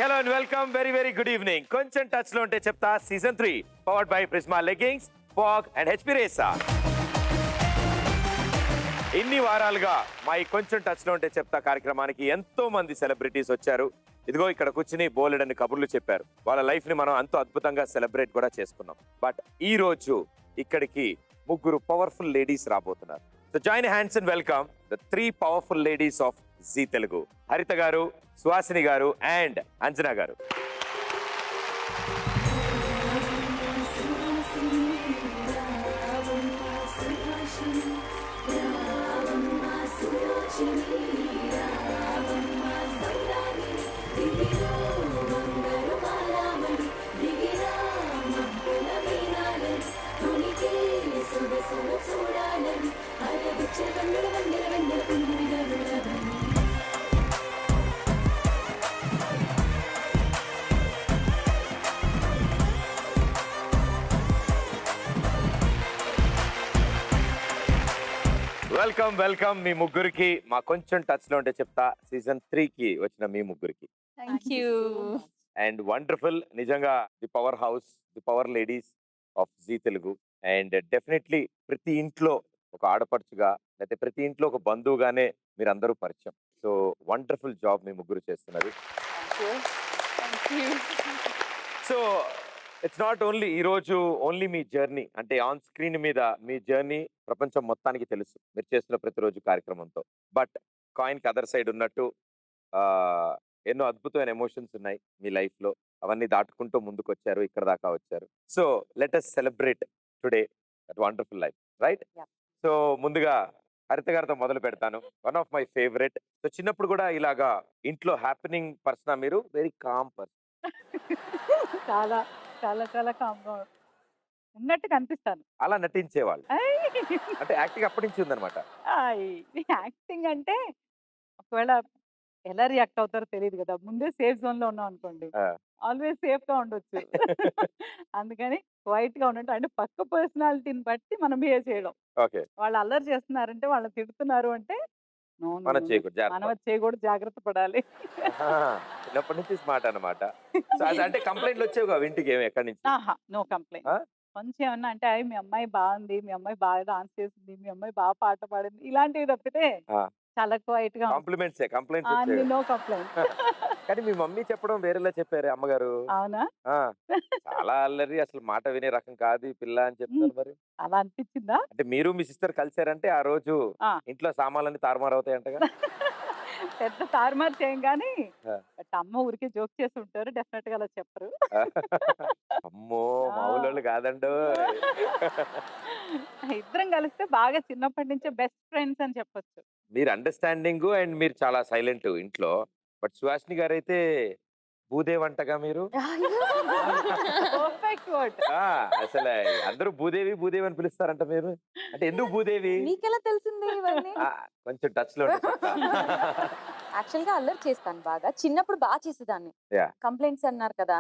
hello and welcome. Very good evening. కొంచెం touch లో ఉంటే చెప్తా season 3 powered by Prisma leggings, fog and HP రేసా. ఇన్ని వారాలుగా మా ఈ కొంచెం టచ్ లో ఉంటే చెప్తా కార్యక్రమానికి ఎంతో మంది సెలబ్రిటీస్ వచ్చారు. ఇదిగో ఇక్కడ కూర్చుని బోలెడన్ని కబుర్లు చెప్పారు. వాళ్ళ లైఫ్ ని మనం ఎంతో అద్భుతంగా సెలబ్రేట్ కూడా చేసుకున్నాం. బట్ ఈ రోజు ఇక్కడికి ముగ్గురు పవర్ఫుల్ లేడీస్ రాబోతున్నారు. So join hands and welcome the 3 powerful ladies of Zee Telugu. Haritha గారు, సుహాసిని గారు అండ్ అంజనా గారు. వెల్కమ్ మీ ముగ్గురికి. మా కొంచెం టచ్ లో ఉంటే చెప్తా సీజన్ 3 కి వచ్చిన మీ ముగ్గురికి. అండ్ వండర్ఫుల్, నిజంగా the powerhouse, the power ladies of Zee Telugu. And definitely ప్రతి ఇంట్లో ఒక ఆడపడుచుగా లేకపోతే ప్రతి ఇంట్లో ఒక బంధువుగానే మీరు అందరూ పరిచయం. సో వండర్ఫుల్ జాబ్ మీ ముగ్గురు చేస్తున్నారు. సో ఇట్స్ నాట్ ఓన్లీ ఈరోజు ఓన్లీ మీ జర్నీ, అంటే ఆన్ స్క్రీన్ మీద మీ జర్నీ ప్రపంచం మొత్తానికి తెలుసు మీరు చేస్తున్న ప్రతిరోజు కార్యక్రమంతో. బట్ కాయిన్కి అదర్ సైడ్ ఉన్నట్టు ఎన్నో అద్భుతమైన ఎమోషన్స్ ఉన్నాయి మీ లైఫ్లో. అవన్నీ దాటుకుంటూ ముందుకు వచ్చారు, ఇక్కడ దాకా వచ్చారు. So let us celebrate today that wonderful life, right? So ముందుగా హరిత గారితో మొదలు పెడతాను. One of my favourite. So చిన్నప్పుడు కూడా ఇలాగా ఇంట్లో హ్యాపెనింగ్ పర్సన్, మీరు వెరీ కామ్ పర్సన్? చాలా చాలా చాలా కామ్గా ఉన్నట్టు కనిపిస్తాను. అలా నటించేవాళ్ళు అంటే యాక్టింగ్ అప్పటి నుంచి ఉందన్నమాట. యాక్టింగ్ అంటే ఒకవేళ ఎలా రియాక్ట్ అవుతారో తెలియదు కదా, ముందే సేఫ్ జోన్ లో ఉన్నాం అనుకోండి, ఆల్వేస్ సేఫ్ గా ఉండొచ్చు. అందుకని క్వైట్ గా ఉన్నట్టు, అంటే పక్క పర్సనాలిటీని బట్టి మనం బిహేవ్ చేయడం. ఓకే, వాళ్ళు అల్లరి చేస్తున్నారంటే, వాళ్ళని తిడుతున్నారు అంటే మనం చేయకూడదు, జాగ్రత్త పడాలి. చిన్నప్పటి నుంచి స్మార్ట్ అన్నమాట. అంటే కంప్లైంట్లు వచ్చేవి ఇంటికి ఎక్కడి నుంచి? No complaint. కొంచెం ఏమన్నా అంటే, అవి మీ అమ్మాయి బాగుంది, మీ అమ్మాయి బాగా డాన్స్ చేసింది, మీ అమ్మాయి బాగా పాట పాడింది, ఇలాంటివి తప్పితే చాలా క్వైట్ గా. Compliments no complaint. కానీ మీ మమ్మీ చెప్పడం వేరేలా చెప్పారు అమ్మగారు. అవునా? చాలా అల్లరి, అసలు మాట వినే రకం కాదు ఈ పిల్ల అని చెప్తారు. మరి అలా అనిపించిందా? అంటే మీరు మీ సిస్టర్ కలిసారంటే ఆ రోజు ఇంట్లో సామాన్లన్నీ తారుమారు అవుతాయంటగా? పెద్ద తారుమారు చేయం కానీ అమ్మ ఊరికే జోక్ చేసి ఉంటారు, డెఫినెట్ గా అలా చెప్పరు. అమ్మో మామూలు కాదండో. ఇద్దరం కలిస్తే బాగా చిన్నప్పటి నుంచే బెస్ట్ ఫ్రెండ్స్ అని చెప్పొచ్చు. మీరు అండర్స్టాండింగ్ అండ్ మీరు చాలా సైలెంట్ ఇంట్లో. బట్ సుహాసిని గారు అయితే భూదేవి అంటగా మీరు. అసలు అందరూ భూదేవి భూదేవి అని పిలుస్తారంట మీరు. అంటే ఎందుకు భూదేవి? మీకెలా తెలిసింది ఇవన్నీ? కొంచెం టచ్ లో. యాక్చువల్ గా అల్లరి చేస్తాను బాగా. చిన్నప్పుడు బాగా చేసేదాన్ని. కంప్లైంట్స్ అన్నారు కదా,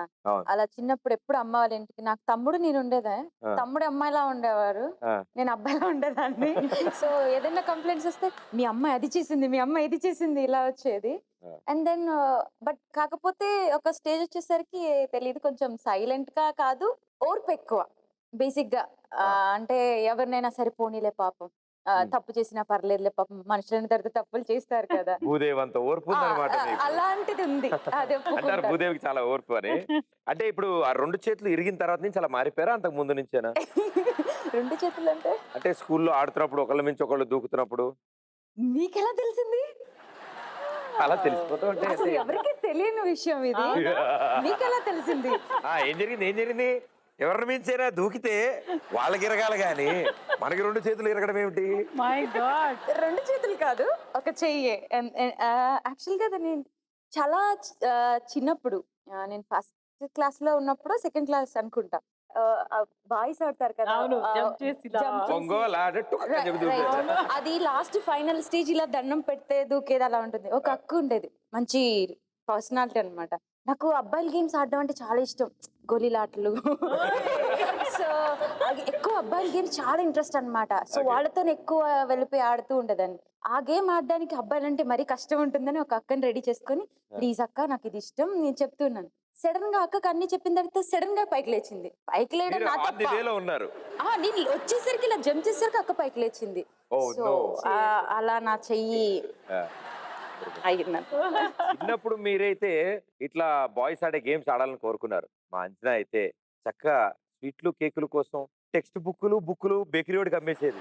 అలా చిన్నప్పుడు ఎప్పుడు అమ్మ వాళ్ళ ఇంటికి, నాకు తమ్ముడు నేను ఉండేదా, తమ్ముడు అమ్మాయిలా ఉండేవారు, నేను అబ్బాయిలా ఉండేదాన్ని. సో ఏదైనా కంప్లైంట్స్ వస్తే మీ అమ్మాయి అది చేసింది, మీ అమ్మాయి ఇది చేసింది, ఇలా వచ్చేది. అండ్ దెన్ బట్ కాకపోతే ఒక స్టేజ్ వచ్చేసరికి తెలియదు, కొంచెం సైలెంట్ గా కాదు, ఓర్పు ఎక్కువ బేసిక్ గా. అంటే ఎవరినైనా సరే పోనీలే పాపం, తప్పు చేసినా పర్లేదులే పాపం, మనుషులని తర్వాత తప్పులు చేస్తారు కదా, అలాంటిది ఉంది. అదే భూదేవికి చాలా ఓర్పు అని. అంటే ఇప్పుడు ఆ 2 చేతులు ఇరిగిన తర్వాత నుంచి అలా మారిపోయారా అంతకు ముందు నుంచేనా? 2 చేతులు అంటే స్కూల్లో ఆడుతున్నప్పుడు ఒకళ్ళ మించి ఒకళ్ళు దూకుతున్నప్పుడు. మీకెలా తెలిసింది? అలా తెలిసిపోతా ఉంటే ఎవరికి తెలియని విషయం ఇది, మీకెలా తెలిసింది? ఏం జరిగింది? ఎవరిని మించైనా దూకితే వాళ్ళకి ఇరగాలి గాని మనకి 2 చేతులు ఇరగడం ఏమిటి? 2 చేతులు కాదు, ఒక చెయ్యే. యాక్చువల్ గా నేను చాలా చిన్నప్పుడు, నేను ఫస్ట్ క్లాస్ లో ఉన్నప్పుడు, సెకండ్ క్లాస్ అనుకుంటా, బాయ్స్ ఆడతారు కదా, అది లాస్ట్ ఫైనల్ స్టేజ్ ఇలా దండం పెడితే దూకేది అలా ఉంటుంది. ఒక అక్క ఉండేది, మంచి పర్సనాలిటీ అనమాట. నాకు అబ్బాయిల గేమ్స్ ఆడడం అంటే చాలా ఇష్టం, గోళీలాటలు. సో సో ఎక్కువ అబ్బాయిల గేమ్స్ చాలా ఇంట్రెస్ట్ అన్నమాట. సో వాళ్ళతో ఎక్కువ వెళ్ళిపోయి ఆడుతూ ఉండేదాన్ని. ఆ గేమ్ ఆడడానికి అబ్బాయిలంటే మరీ కష్టం ఉంటుందని ఒక అక్కని రెడీ చేసుకొని, ప్లీజ్ అక్క నాకు ఇది ఇష్టం నేను చెప్తున్నాను. సడన్ గా అక్కకి అన్ని చెప్పిన తర్వాత సడన్ గా పైకి లేచింది. పైకి లేయడం నా తప్ప. నేను వచ్చేసరికి ఇలా జంప్ చేసేసరికి అక్క పైకి లేచింది. సో అలా నా చెయ్యి చిన్నప్పుడు మీరైతే ఇట్లా బాయ్స్ ఆడే గేమ్స్ ఆడాలని కోరుకున్నారు. మా అంచనా అయితే చక్కగా స్వీట్లు కేకుల కోసం టెక్స్ట్ బుక్కులు బేకరీ వాడికి అమ్మేసేది.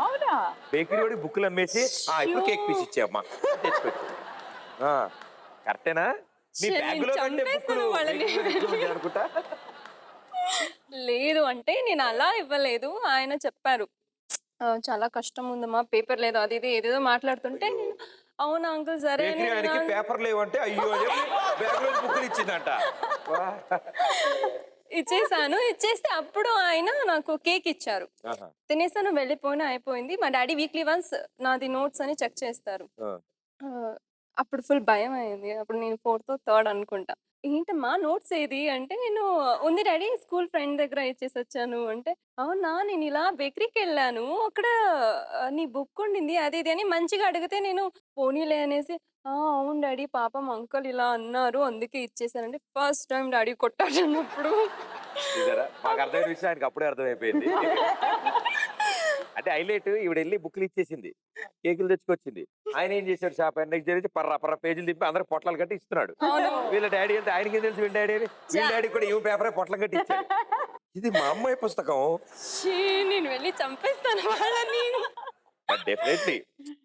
అవునా? బేకరీ వాడికి బుక్కులు అమ్మేసి ఇప్పుడు కేక్ పీస్ ఇచ్చామ్మా తెచ్చుకోవచ్చు. కరెక్టేనా? మీ బ్యాగులో అనుకుంటా. లేదు అంటే నేను అలా ఇవ్వలేదు. ఆయన చెప్పారు చాలా కష్టం ఉందమ్మా, పేపర్ లేదు అది ఇది ఏదేదో మాట్లాడుతుంటే నేను అవునా అంకుల్ సరే పేపర్ లేవంటే అయ్యో బ్యాగులో బుక్కులు ఇచ్చిందంట. ఇచ్చేసాను. ఇచ్చేస్తే అప్పుడు ఆయన నాకు కేక్ ఇచ్చారు. తినేసాను, వెళ్ళిపోయినా అయిపోయింది. మా డాడీ వీక్లీ వన్స్ నాది నోట్స్ అని చెక్ చేస్తారు. అప్పుడు ఫుల్ భయం అయింది. అప్పుడు నేను 4th, 3rd అనుకుంటా. ఏంటమ్మా నోట్స్ ఏది అంటే, నేను ఉంది డాడీ స్కూల్ ఫ్రెండ్ దగ్గర ఇచ్చేసి వచ్చాను అంటే, అవునా నేను ఇలా బేకరీకి వెళ్ళాను అక్కడ నీ బుక్ ఉండింది అది ఇది అని మంచిగా అడిగితే నేను పోనీలే అనేసి అవును డాడీ పాపం అంకుల్ ఇలా అన్నారు అందుకే ఇచ్చేసానంటే ఫస్ట్ టైం డాడీ కొట్టాడు అన్నప్పుడు మాకు అర్థమైన విషయం ఆయనకి అప్పుడే అర్థమైపోయింది. అంటే హైలైట్ ఈవిడ వెళ్ళి బుక్లు ఇచ్చేసింది, కేకులు తెచ్చుకొచ్చింది. ఆయన ఏం చేశాడు షాప్ నెక్స్ట్ జరిగి పర్ర పేజీలు తిప్పి అందరూ పొట్లాలు కట్టి ఇస్తున్నాడు. వీళ్ళ డాడీ అంటే ఆయనకి తెలుసు వీళ్ళ డాడీ అని, వీళ్ళ డాడీ కూడా ఇవి పేపర్ పొట్లం కట్టి ఇచ్చాడు. ఇది మా అమ్మాయి పుస్తకం, నేను వెళ్ళి చంపేస్తాను వాళ్ళని. డెఫినెట్లీ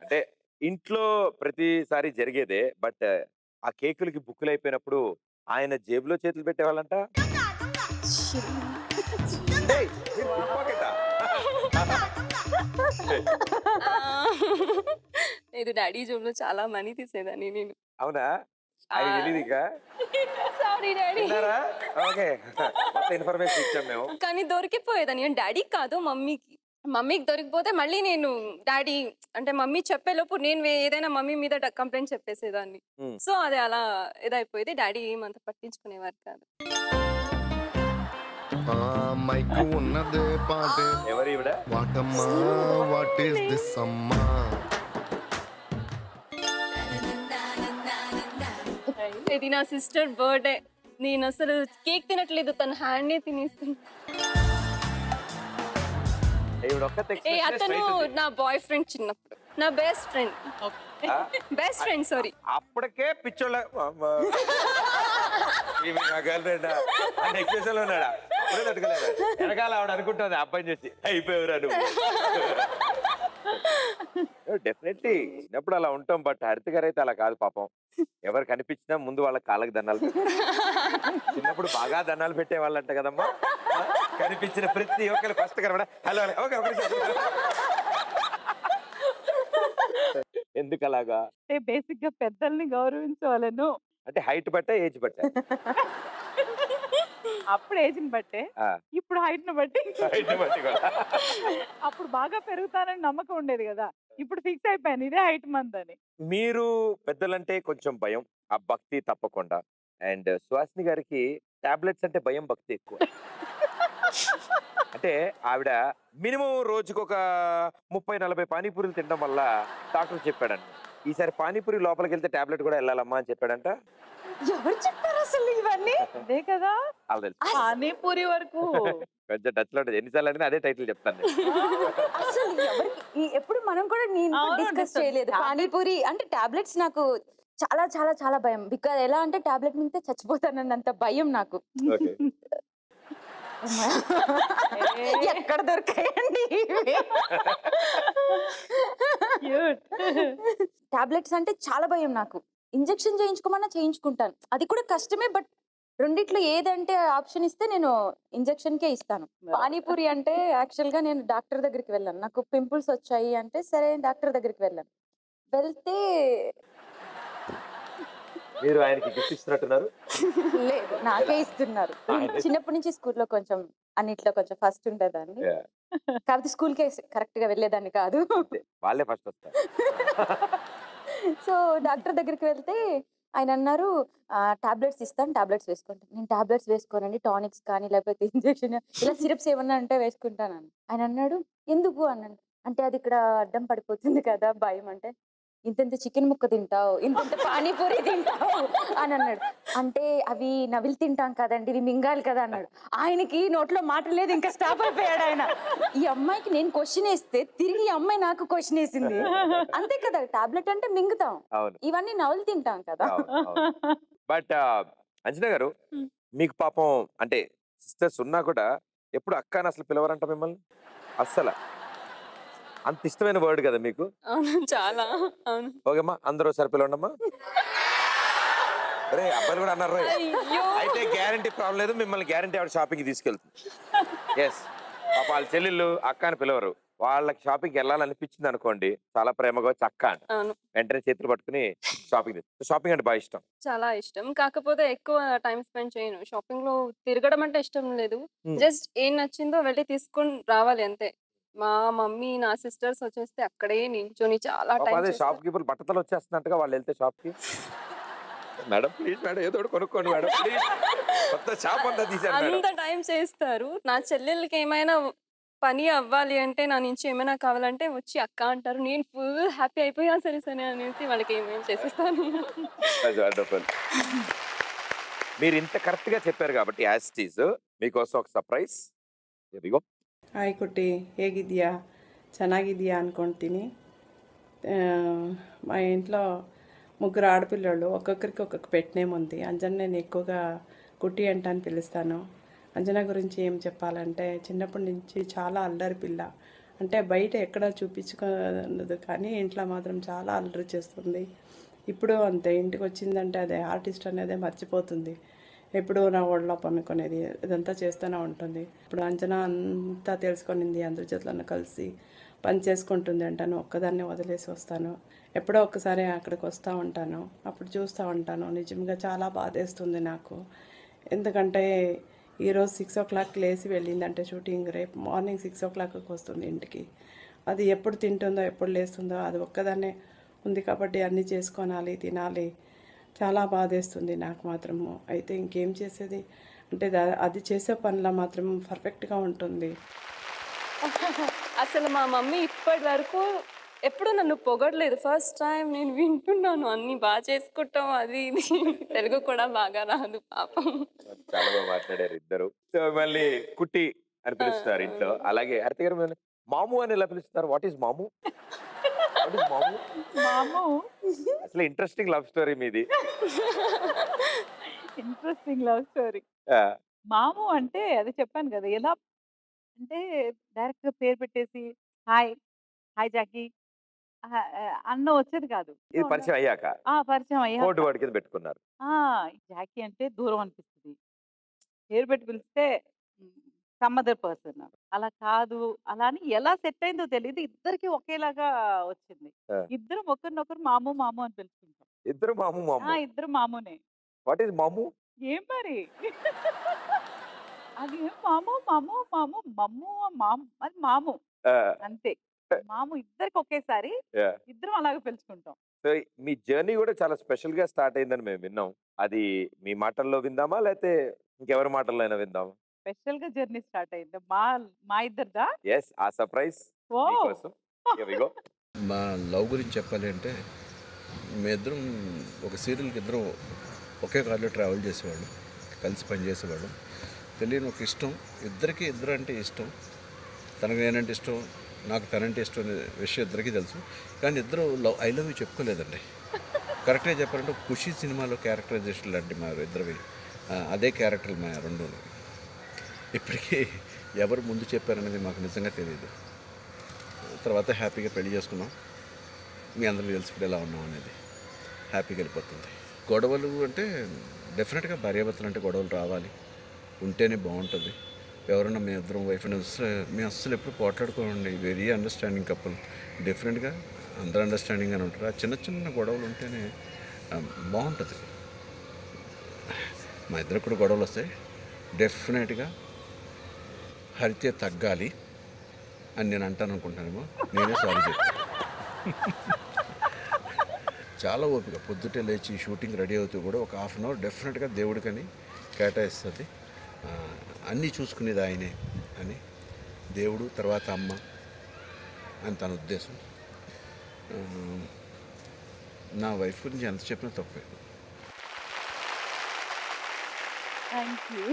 అంటే ఇంట్లో ప్రతిసారి జరిగేదే. బట్ ఆ కేకులకి బుక్కులు అయిపోయినప్పుడు ఆయన జేబులో చేతులు పెట్టేవాళ్ళంట. ఇది డాడీ జోబులో చాలా మనీ తీసేదాన్ని నేను. అవునా? Sorry daddy. ఇన్ఫర్మేషన్ ఇచ్చాం మేము. కానీ దొరికిపోయేదాన్ని డాడీ కాదు మమ్మీకి. మమ్మీకి దొరికిపోతే మళ్ళీ నేను డాడీ అంటే మమ్మీ చెప్పేలోపు నేను ఏదైనా మమ్మీ మీద కంప్లైంట్ చెప్పేసేదాన్ని. సో అది అలా ఇదైపోయేది. డాడీ ఏమంత పట్టించుకునేవారు కాదు. ఇది నా సిస్టర్ బర్త్డే. నేను అసలు కేక్ తినట్లేదు, తన హ్యాండ్ తినేస్తుంది. అతను నా బాయ్ ఫ్రెండ్ చిన్నప్పుడు, నా బెస్ట్ ఫ్రెండ్ సారీ. అప్పటికే పిచ్చోళ్ళ గర్ల్ ఫ్రెండ్ ఉన్నాడా వెనకాల ఆవిడ అనుకుంటుంది అబ్బాయి చేసి అయిపోయావురా నువ్వు. డెఫినెట్లీ చిన్నప్పుడు అలా ఉంటాం. బట్ హరిత గారు అయితే అలా కాదు పాపం. ఎవరు కనిపించినా ముందు వాళ్ళ కాళ్ళకి దండాలు. చిన్నప్పుడు బాగా దండాలు పెట్టే వాళ్ళంట కదమ్మా. కనిపించిన ప్రతి ఒక్కరు ఫస్ట్ కనబడ హలో ఓకే ఎందుకు అలాగా? బేసిక్ గా పెద్దల్ని గౌరవించవాలను. అంటే హైట్ బట్టే ఏజ్ బట్టే? అప్పుడు ఏజ్ ని బట్టే, ఇప్పుడు హైట్ ను బట్టి. అప్పుడు బాగా పెరుగుతానని నమ్మకం ఉండేది కదా, ఇప్పుడు ఫిక్స్ అయిపోయాను ఇదే హైట్ మంత్ అని. మీరు పెద్దలంటే కొంచెం భయం, ఆ భక్తి తప్పకుండా. అండ్ సుహాసిని గారికి టాబ్లెట్స్ అంటే భయం, భక్తి ఎక్కువ. అంటే ఆవిడ మినిమం రోజుకు ఒక 30-40 పానీపూరీలు తినడం వల్ల డాక్టర్ చెప్పాడంట, ఈసారి పానీపూరి లోపలికి వెళ్తే టాబ్లెట్ కూడా వెళ్ళాలమ్మా అని చెప్పాడంట. ఎవరు చెప్పారు అసలు ఇవన్నీ? అదే కదా పానీపూరి వరకు కొంచెం టచ్ లో ఎన్నిసార్లు అంటే అదే టైటిల్ చెప్తాను. అసలు ఎవరికి ఎప్పుడు మనం కూడా డిస్కస్ చేయలేదు. పానీపూరి అంటే టాబ్లెట్స్ నాకు చాలా చాలా చాలా భయం. బికాజ్ ఎలా అంటే టాబ్లెట్ మింగితే చచ్చిపోతానన్నంత భయం నాకు. ఎక్కడ దొరికాయండి టాబ్లెట్స్ అంటే చాలా భయం నాకు. ఇంజెక్షన్ చేయించుకోమన్నా చేయించుకుంటాను, అది కూడా కష్టమే. బట్ రెండిట్లో ఏదంటే ఆప్షన్ ఇస్తే నేను ఇంజెక్షన్ కే ఇస్తాను. పానీపూరి అంటే యాక్చువల్ గా నేను డాక్టర్ దగ్గరికి వెళ్ళాను. నాకు పింపుల్స్ వచ్చాయి అంటే సరే డాక్టర్ దగ్గరికి వెళ్ళాను. వెళ్తే మీరు ఆయనకి గిఫ్ట్ ఇస్తున్నట్టున్నారు. లేదు నాకే ఇస్తున్నారు. చిన్నప్పటి నుంచి స్కూల్లో కొంచెం అన్నిట్లో కొంచెం ఫస్ట్ ఉండేదాన్ని, కాకపోతే స్కూల్ కే కరెక్ట్ గా వెళ్ళేదాన్ని కాదు. వాళ్ళే ఫస్ట్ వస్తారు. సో డాక్టర్ దగ్గరికి వెళ్తే ఆయన అన్నారు టాబ్లెట్స్ ఇస్తాను, టాబ్లెట్స్ వేసుకుంటాను. నేను టాబ్లెట్స్ వేసుకోనండి, టానిక్స్ కానీ లేకపోతే ఇంజెక్షన్ ఇలా సిరప్స్ ఏమన్నా అంటే వేసుకుంటాను. ఆయన అన్నాడు ఎందుకు అన్నాడు. అంటే అది ఇక్కడ అడ్డం పడిపోతుంది కదా భయం. అంటే ఇంత చికెన్ ముక్క తింటావు, ఇంత పానీపూరి తింటావు అని అన్నాడు. అంటే అవి నవిలి తింటాం కదండి, ఇవి మింగాలి కదా అన్నాడు. ఆయనకి నోట్లో మాట లేదు, ఇంకా స్టాప్ అయిపోయాడు ఆయన. ఈ అమ్మాయికి నేను క్వశ్చన్ వేస్తే తిరిగి ఈ అమ్మాయి నాకు క్వశ్చన్ వేసింది. అంతే కదా, టాబ్లెట్ అంటే మింగుతాం, ఇవన్నీ నవలి తింటాం కదా. బట్ అంజనా గారు, మీకు పాపం అంటే సిస్టర్స్ ఉన్నా కూడా ఎప్పుడు అక్క అని అసలు పిలవరంట మిమ్మల్ని? అస్సలు అంత ఇష్టమైన వర్డ్ కదా మీకు? చాలా. అవును. ఓకేమ్మా, అందరూ ఒకసారి పిలవండమ్మా. అరే అబ్బాయిలు కూడా అన్నారు. అయితే గ్యారంటీ ప్రాబ్లం లేదు, మిమ్మల్ని గ్యారంటీ ఆవిడ షాపింగ్కి తీసుకెళ్తుంది. ఎస్, పాప వాళ్ళ చెల్లెళ్ళు అక్క అని పిలవరు. వాళ్ళకి షాపింగ్కి వెళ్ళాలనిపించింది అనుకోండి, చాలా ప్రేమగా వచ్చి అక్క అంట, వెంటనే చేతులు పట్టుకుని షాపింగ్ అంటే బాగా ఇష్టం. చాలా ఇష్టం. కాకపోతే ఎక్కువ టైం స్పెండ్ చేయను. షాపింగ్ లో తిరగడం అంటే ఇష్టం లేదు. జస్ట్ ఏం నచ్చిందో వెళ్ళి తీసుకొని రావాలి అంతే. మా మమ్మీ నా సిస్టర్స్ వచ్చేస్తే అక్కడే నించొని చాలా టైం. షాప్ కీపర్ బట్టతలు వచ్చేస్తున్నట్టుగా వాళ్ళు వెళ్తే షాప్ కి, మేడం ప్లీజ్ మేడం ఏదో కొనుక్కోండి మేడం ప్లీజ్, కొత్త షాప్ అంతా తీసారు, అంత టైం చేస్తారు. నా చెల్లెళ్ళకి ఏమైనా పని అవ్వాలి అంటే, నా నుంచి ఏమైనా కావాలంటే వచ్చి అక్క అంటారు. నేను ఫుల్ హ్యాపీ అయిపోయా సరే సరే అనేసి వాళ్ళకి ఏమేమి చేసేస్తాను. మీరు ఇంత కరెక్ట్ గా చెప్పారు కాబట్టి యాజ్ ఇట్ ఈజ్ మీకోసం ఒక సర్ప్రైజ్. ఇదిగో. ಹಾಯ್ ಕುಟ್ಟಿ, ಹೇಗಿದ್ದೀಯಾ? ಚೆನ್ನಾಗಿದ್ದೀಯಾ ಅನ್ಕೊಳ್ತೀನಿ. మా ఇంట్లో ముగ్గురు ఆడపిల్లలు, ఒక్కొక్కరికి ఒక్కొక్క పెట్ నేమ్ ఉంది. అంజన నేను ఎక్కువగా కుట్టి అంటాను పిలుస్తాను. అంజన గురించి ఏం చెప్పాలంటే, చిన్నప్పటి నుంచి చాలా అల్లరి పిల్ల. అంటే బయట ఎక్కడ చూపించుకోదు కానీ ఇంట్లో మాత్రం చాలా అల్లరి చేస్తుంది. ఇప్పుడు అంతే, ఇంటికి వచ్చిందంటే అదే ఆర్టిస్ట్ అనేది మర్చిపోతుంది. ఎప్పుడు నా ఒళ్ళో పనుకునేది ఇదంతా చేస్తూనే ఉంటుంది. ఇప్పుడు అంజన అంతా తెలుసుకొనింది, అందరి చేతులను కలిసి పని చేసుకుంటుంది అంటాను. ఒక్కదాన్ని వదిలేసి వస్తాను. ఎప్పుడో ఒక్కసారి అక్కడికి వస్తూ ఉంటాను, అప్పుడు చూస్తూ ఉంటాను. నిజంగా చాలా బాధేస్తుంది నాకు. ఎందుకంటే ఈరోజు 6 o'clock లేచి వెళ్ళిందంటే షూటింగ్, రేపు మార్నింగ్ 6 o'clockకి వస్తుంది ఇంటికి. అది ఎప్పుడు తింటుందో ఎప్పుడు లేస్తుందో, అది ఒక్కదాన్నే ఉంది కాబట్టి అన్నీ చేసుకోనాలి, తినాలి. చాలా బాధేస్తుంది నాకు మాత్రము. అయితే ఇంకేం చేసేది అంటే అది చేసే పనిలో మాత్రం పర్ఫెక్ట్గా ఉంటుంది. అసలు మా మమ్మీ ఇప్పటి వరకు ఎప్పుడు నన్ను పొగడలేదు. ఫస్ట్ టైం నేను వింటున్నాను అన్ని బాగా చేసుకుంటాం అది ఇది. తెలుగు కూడా బాగా రాదు పాపం. చాలా బాగా మాట్లాడారు ఇద్దరు. సో మళ్ళీ కుట్టి అని పిలుస్తారు ఇంట్లో. అలాగే హరిత గారు మాము అని ఎలా పిలుస్తారు? వాట్ ఈస్ మాము? మాము మాము అసలు ఇంట్రెస్టింగ్ లవ్ స్టోరీ మీది. Interesting love story. మాము అంటే అది చెప్పాను కదా, ఎలా అంటే డైరెక్ట్ గా పేరు పెట్టేసి హాయ్ హాయ్ జాకీ అన్న వచ్చేది కాదు. ఇది పరిచయం అయ్యాక పరిచయం కోడ్ అయ్యాక వర్డ్ కింద పెట్టుకున్నారు. జాకీ అంటే దూరం అనిపిస్తుంది, పేరు పెట్టి పిలిస్తే సమ్ అదర్ పర్సన్. అలా కాదు, అలా అని ఎలా సెట్ అయిందో తెలియదు, ఇద్దరికి ఒకేలాగా వచ్చింది. ఇద్దరం ఒకరినొకరు మాము మాము అని పిలుచుకుంటాం. ఇద్దరు మాము మాము. ఇద్దరు మామునే. వాట్ ఈస్ మాము? ఏం మరి అది మాము మాము మాము మమ్ము మాము అది మాము అంతే. మాము ఇద్దరికి ఒకేసారి, ఇద్దరం అలాగే పిలుచుకుంటాం. సో మీ జర్నీ కూడా చాలా స్పెషల్ గా స్టార్ట్ అయిందని మేము విన్నాం. అది మీ మాటల్లో విందామా లేకపోతే ఇంకెవరి మాటల్లో అయినా విందామా? స్పెషల్ గా జర్నీ స్టార్ట్ అయింది మా ఇద్దరిదా. ఎస్, ఆ సర్ప్రైజ్ మీకోసం. Here we go. మా లవ్ గురించి చెప్పాలి అంటే, మీ ఇద్దరం ఒక సీరియల్కి ఇద్దరం ఒకే కార్లో ట్రావెల్ చేసేవాళ్ళం, కలిసి పనిచేసేవాళ్ళం. తెలియని ఒక ఇష్టం, ఇద్దరికి ఇద్దరు అంటే ఇష్టం. తనకు నేనంటే ఇష్టం, నాకు తనంటే ఇష్టం అనే విషయం ఇద్దరికీ తెలుసు. కానీ ఇద్దరు ఐ లవ్ యూ చెప్పుకోలేదండి. కరెక్ట్గా చెప్పాలంటే ఖుషి సినిమాలో క్యారెక్టరైజేషన్ లాంటి మా ఇద్దరివి అదే క్యారెక్టర్లు మా రెండు. ఇప్పటికీ ఎవరు ముందు చెప్పారనేది మాకు నిజంగా తెలియదు. తర్వాత హ్యాపీగా పెళ్లి చేసుకున్నాం. మీ అందరికీ తెలిసి ఇప్పుడు ఎలా ఉన్నాం అనేది హ్యాపీగా వెళ్ళిపోతుంది. గొడవలు అంటే డెఫినెట్గా భార్యాభర్తలు అంటే గొడవలు రావాలి, ఉంటేనే బాగుంటుంది. ఎవరైనా మీ ఇద్దరం వైఫ్ అండ్ మేము అస్సలు ఎప్పుడు పోట్లాడుకోండి, వెరీ అండర్స్టాండింగ్ కపుల్. డెఫినెట్గా అందరూ అండర్స్టాండింగ్గానే ఉంటారు. ఆ చిన్న చిన్న గొడవలు ఉంటేనే బాగుంటుంది. మా ఇద్దరికి కూడా గొడవలు వస్తాయి. డెఫినెట్గా హరితే తగ్గాలి అని నేను అంటాను అనుకుంటానేమో, నేనే సారీ చెప్తాను. చాలా ఓపిక. పొద్దుటే లేచి షూటింగ్ రెడీ అవుతూ కూడా ఒక హాఫ్ అన్ అవర్ డెఫినెట్గా దేవుడికని కేటాయిస్తుంది. అన్నీ చూసుకునేది ఆయనే అని, దేవుడు తర్వాత అమ్మ అని తన ఉద్దేశం. నా వైఫ్ గురించి ఎంత చెప్పినా తప్పే. Thank you.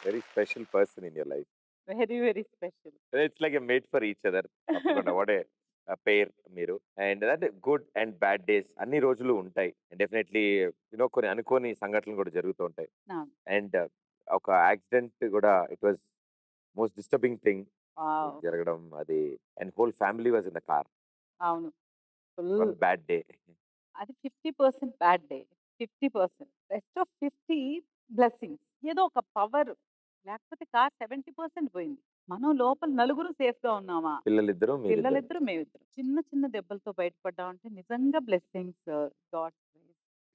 Very special person in your life. Very very special. It's like a made for each other. తప్పకుండా వాట్ ఏ పేర్ మీరు. అండ్ అంటే గుడ్ అండ్ బ్యాడ్ డేస్ అన్ని రోజులు ఉంటాయి. డెఫినెట్లీ యూనో కొన్ని అనుకోని సంఘటనలు కూడా జరుగుతూ ఉంటాయి. అండ్ ఒక యాక్సిడెంట్ కూడా it was most disturbing thing జరగడం అది. And whole family was in the car. అవును. Full bad day. అది 50% bad day, 50%. Rest of 50 blessings. ఏదో ఒక పవర్, లేకపోతే కార్ 70% పోయింది. మనం లోపల నలుగురు సేఫ్ గా ఉన్నామా? పిల్లలిద్దరు మేమిద్దరు చిన్న చిన్న దెబ్బలతో బయటపడ్డామంటే నిజంగా బ్లెస్సింగ్స్. గాడ్.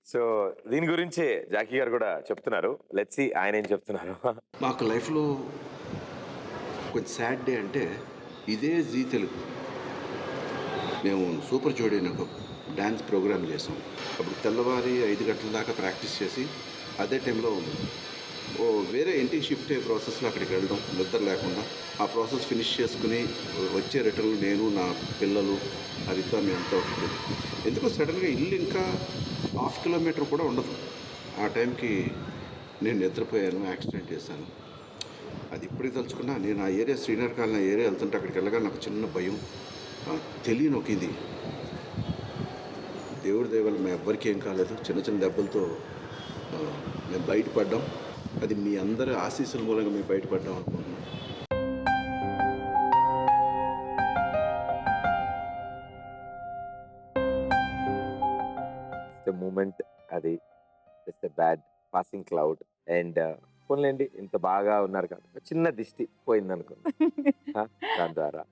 సో దీని గురించి జాకీ గారు కూడా చెప్తున్నారు. లెట్స్ సీ ఆయన ఏం చెప్తున్నారు. మాకు లైఫ్లో కొంచెం సాడ్ డే అంటే ఇదే జీ తెలుగు. మేము సూపర్ జోడీ అని ఒక డ్యాన్స్ ప్రోగ్రామ్ చేసాం. అప్పుడు తెల్లవారి 5 గంటల దాకా ప్రాక్టీస్ చేసి అదే టైంలో వేరే ఇంటికి షిఫ్ట్ అయ్యే ప్రాసెస్లో అక్కడికి వెళ్ళడం నిద్ర లేకుండా ఆ ప్రాసెస్ ఫినిష్ చేసుకుని వచ్చే రిటర్న్ నేను నా పిల్లలు హరిత మేమంతా ఒకటి. ఎందుకో సడన్గా ఇల్లు ఇంకా 1/2 కిలోమీటర్ కూడా ఉండదు. ఆ టైంకి నేను నిద్రపోయాను, యాక్సిడెంట్ చేశాను. అది ఇప్పటికి తలుచుకున్నా. నేను ఆ ఏరియా శ్రీనగర్ కాలనీ ఏరియా వెళ్తుంటే అక్కడికి వెళ్ళగా నాకు చిన్న భయం, తెలియని ఒక ఇది. దేవుడి దయ వల్ల మేము ఎవ్వరికీ ఏం కాలేదు. చిన్న చిన్న దెబ్బలతో మేము బయటపడ్డాం. అది మీ అందరి ఆశీస్సుల మూలంగా మేము బయటపడ్డాం అనుకుంటున్నాం. మూమెంట్ అది just bad passing cloud. And పోన్లేండి ఇంత బాగా ఉన్నారు కాబట్టి చిన్న దిష్టి పోయింది అనుకోండి దాని ద్వారా.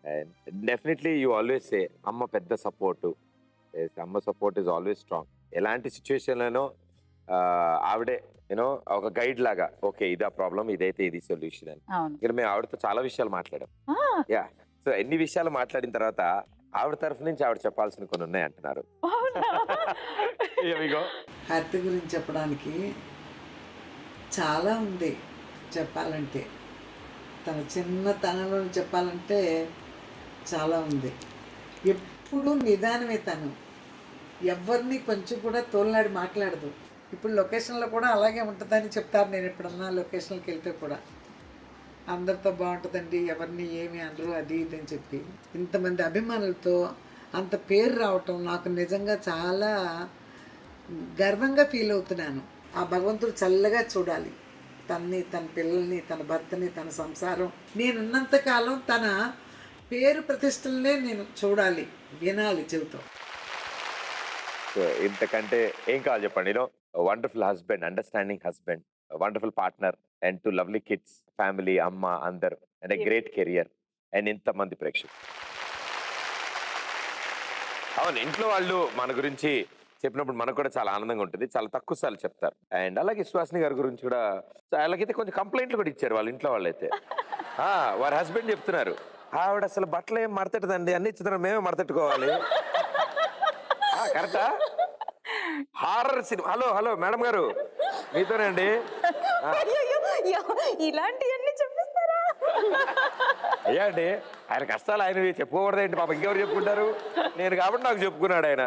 And definitely you always say అమ్మ పెద్ద సపోర్టు. అమ్మ సపోర్ట్ ఈజ్ ఆల్వేస్ స్ట్రాంగ్. ఎలాంటి సిచ్యువేషన్లోనో ఆవిడే యూనో ఒక గైడ్ లాగా, ఓకే ఇదా ప్రాబ్లం, ఇదైతే ఇది సొల్యూషన్ అని. ఇక్కడ మేము ఆవిడతో చాలా విషయాలు మాట్లాడాం. యా, సో ఎన్ని విషయాలు మాట్లాడిన తర్వాత ఆవిడ తరఫు నుంచి ఆవిడ చెప్పాల్సిన కొన్ని ఉన్నాయి అంటున్నారు. హ్యాపీ గురించి చెప్పడానికి చాలా ఉంది. చెప్పాలంటే తన చిన్నతనంలో చెప్పాలంటే చాలా ఉంది. ఎప్పుడు నిదానమే తను. ఎవరిని కొంచెం కూడా తోలనాడి మాట్లాడదు. ఇప్పుడు లొకేషన్లో కూడా అలాగే ఉంటుందని చెప్తారు. నేను ఎప్పుడన్నా లొకేషన్కి వెళ్తే కూడా అందరితో బాగుంటుందండి, ఎవరిని ఏమి అనరు, అది ఇది అని చెప్పి ఇంతమంది అభిమానులతో అంత పేరు రావటం నాకు నిజంగా చాలా గర్వంగా ఫీల్ అవుతున్నాను. ఆ భగవంతుడు చల్లగా చూడాలి తన్ని, తన పిల్లల్ని, తన భర్తని, తన సంసారం. నేనున్నంతకాలం తన పేరు ప్రతిష్టలనే నేను చూడాలి, వినాలి చెబుతాం. ఇంతకంటే ఏం కావాలి చెప్పండి. Wonderful husband, understanding husband, wonderful partner and 2 lovely kids, family, అమ్మ, అందరు, అండ్ గ్రేట్ కెరియర్ అండ్ ఇంతమంది ప్రేక్షకులు. అవును, ఇంట్లో వాళ్ళు మన గురించి చెప్పినప్పుడు మనకు కూడా చాలా ఆనందంగా ఉంటుంది. చాలా తక్కువ సార్లు చెప్తారు. అండ్ అలాగే సుహాసిని గారి గురించి కూడా వాళ్ళకైతే కొంచెం కంప్లైంట్లు కూడా ఇచ్చారు వాళ్ళ ఇంట్లో వాళ్ళైతే. వారి హస్బెండ్ చెప్తున్నారు, ఆవిడ అసలు బట్టలు ఏం మడతెట్టదండి, అన్ని చిత్రం మేమే మడతెట్టుకోవాలి. కరెక్టా? Horror cinema. Hello hello madam గారు మీతోనండి. ఇలాంటివన్నీ చెప్పిస్తారా? అయ్యా అండి, ఆయన కష్టాలు ఆయన చెప్పుకోకూడదండి పాప, ఇంకెవరు చెప్పుకుంటారు? నేను కాబట్టి నాకు చెప్పుకున్నాడు ఆయన.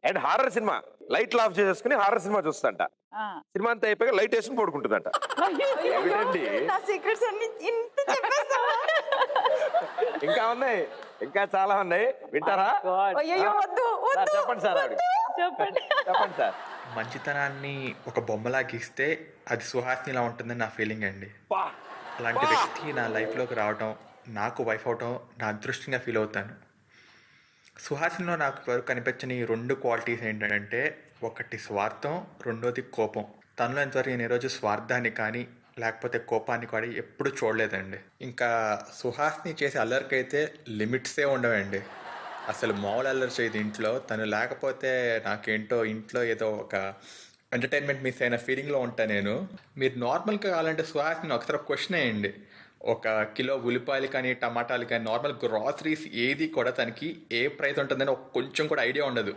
అండ్ హారర్ సినిమా లైట్లు ఆఫ్ చేసుకుని హారర్ సినిమా చూస్తాంట. సినిమా అంతా అయిపోయాక లైట్ వేసుకుని పడుకుంటుందంట. ఇంకా ఉన్నాయి, ఇంకా చాలా ఉన్నాయి, వింటారా? చెప్పండి సార్, చెప్పండి సార్. మంచితనాన్ని ఒక బొమ్మలా గీస్తే అది సుహాసినిలా ఉంటుందని నా ఫీలింగ్ అండి. అలాంటి వ్యక్తి నా లైఫ్లోకి రావటం, నాకు వైఫ్ అవటం నా అదృష్టంగా ఫీల్ అవుతాను. సుహాసినిలో నాకు వరకు కనిపించని 2 క్వాలిటీస్ ఏంటంటే, ఒకటి స్వార్థం, రెండోది కోపం. తనలో ఇంతవరకు నేను ఈరోజు స్వార్థాన్ని కానీ లేకపోతే కోపాన్ని కానీ ఎప్పుడు చూడలేదండి. ఇంకా సుహాసిని చేసే అల్లరికైతే లిమిట్సే ఉండవండి. అసలు మామూలు అల్లరి చేయదు ఇంట్లో. తను లేకపోతే నాకేంటో ఇంట్లో ఏదో ఒక ఎంటర్టైన్మెంట్ మిస్ అయిన ఫీలింగ్లో ఉంటాను నేను. మీరు నార్మల్గా కావాలంటే సుహాసిని ఒకసారి క్వశ్చన్ వేయండి. 1 కిలో ఉల్లిపాయలు కానీ టమాటాలు కానీ నార్మల్ గ్రాసరీస్ ఏది కూడా తనకి ఏ ప్రైస్ ఉంటుందని కొంచెం కూడా ఐడియా ఉండదు.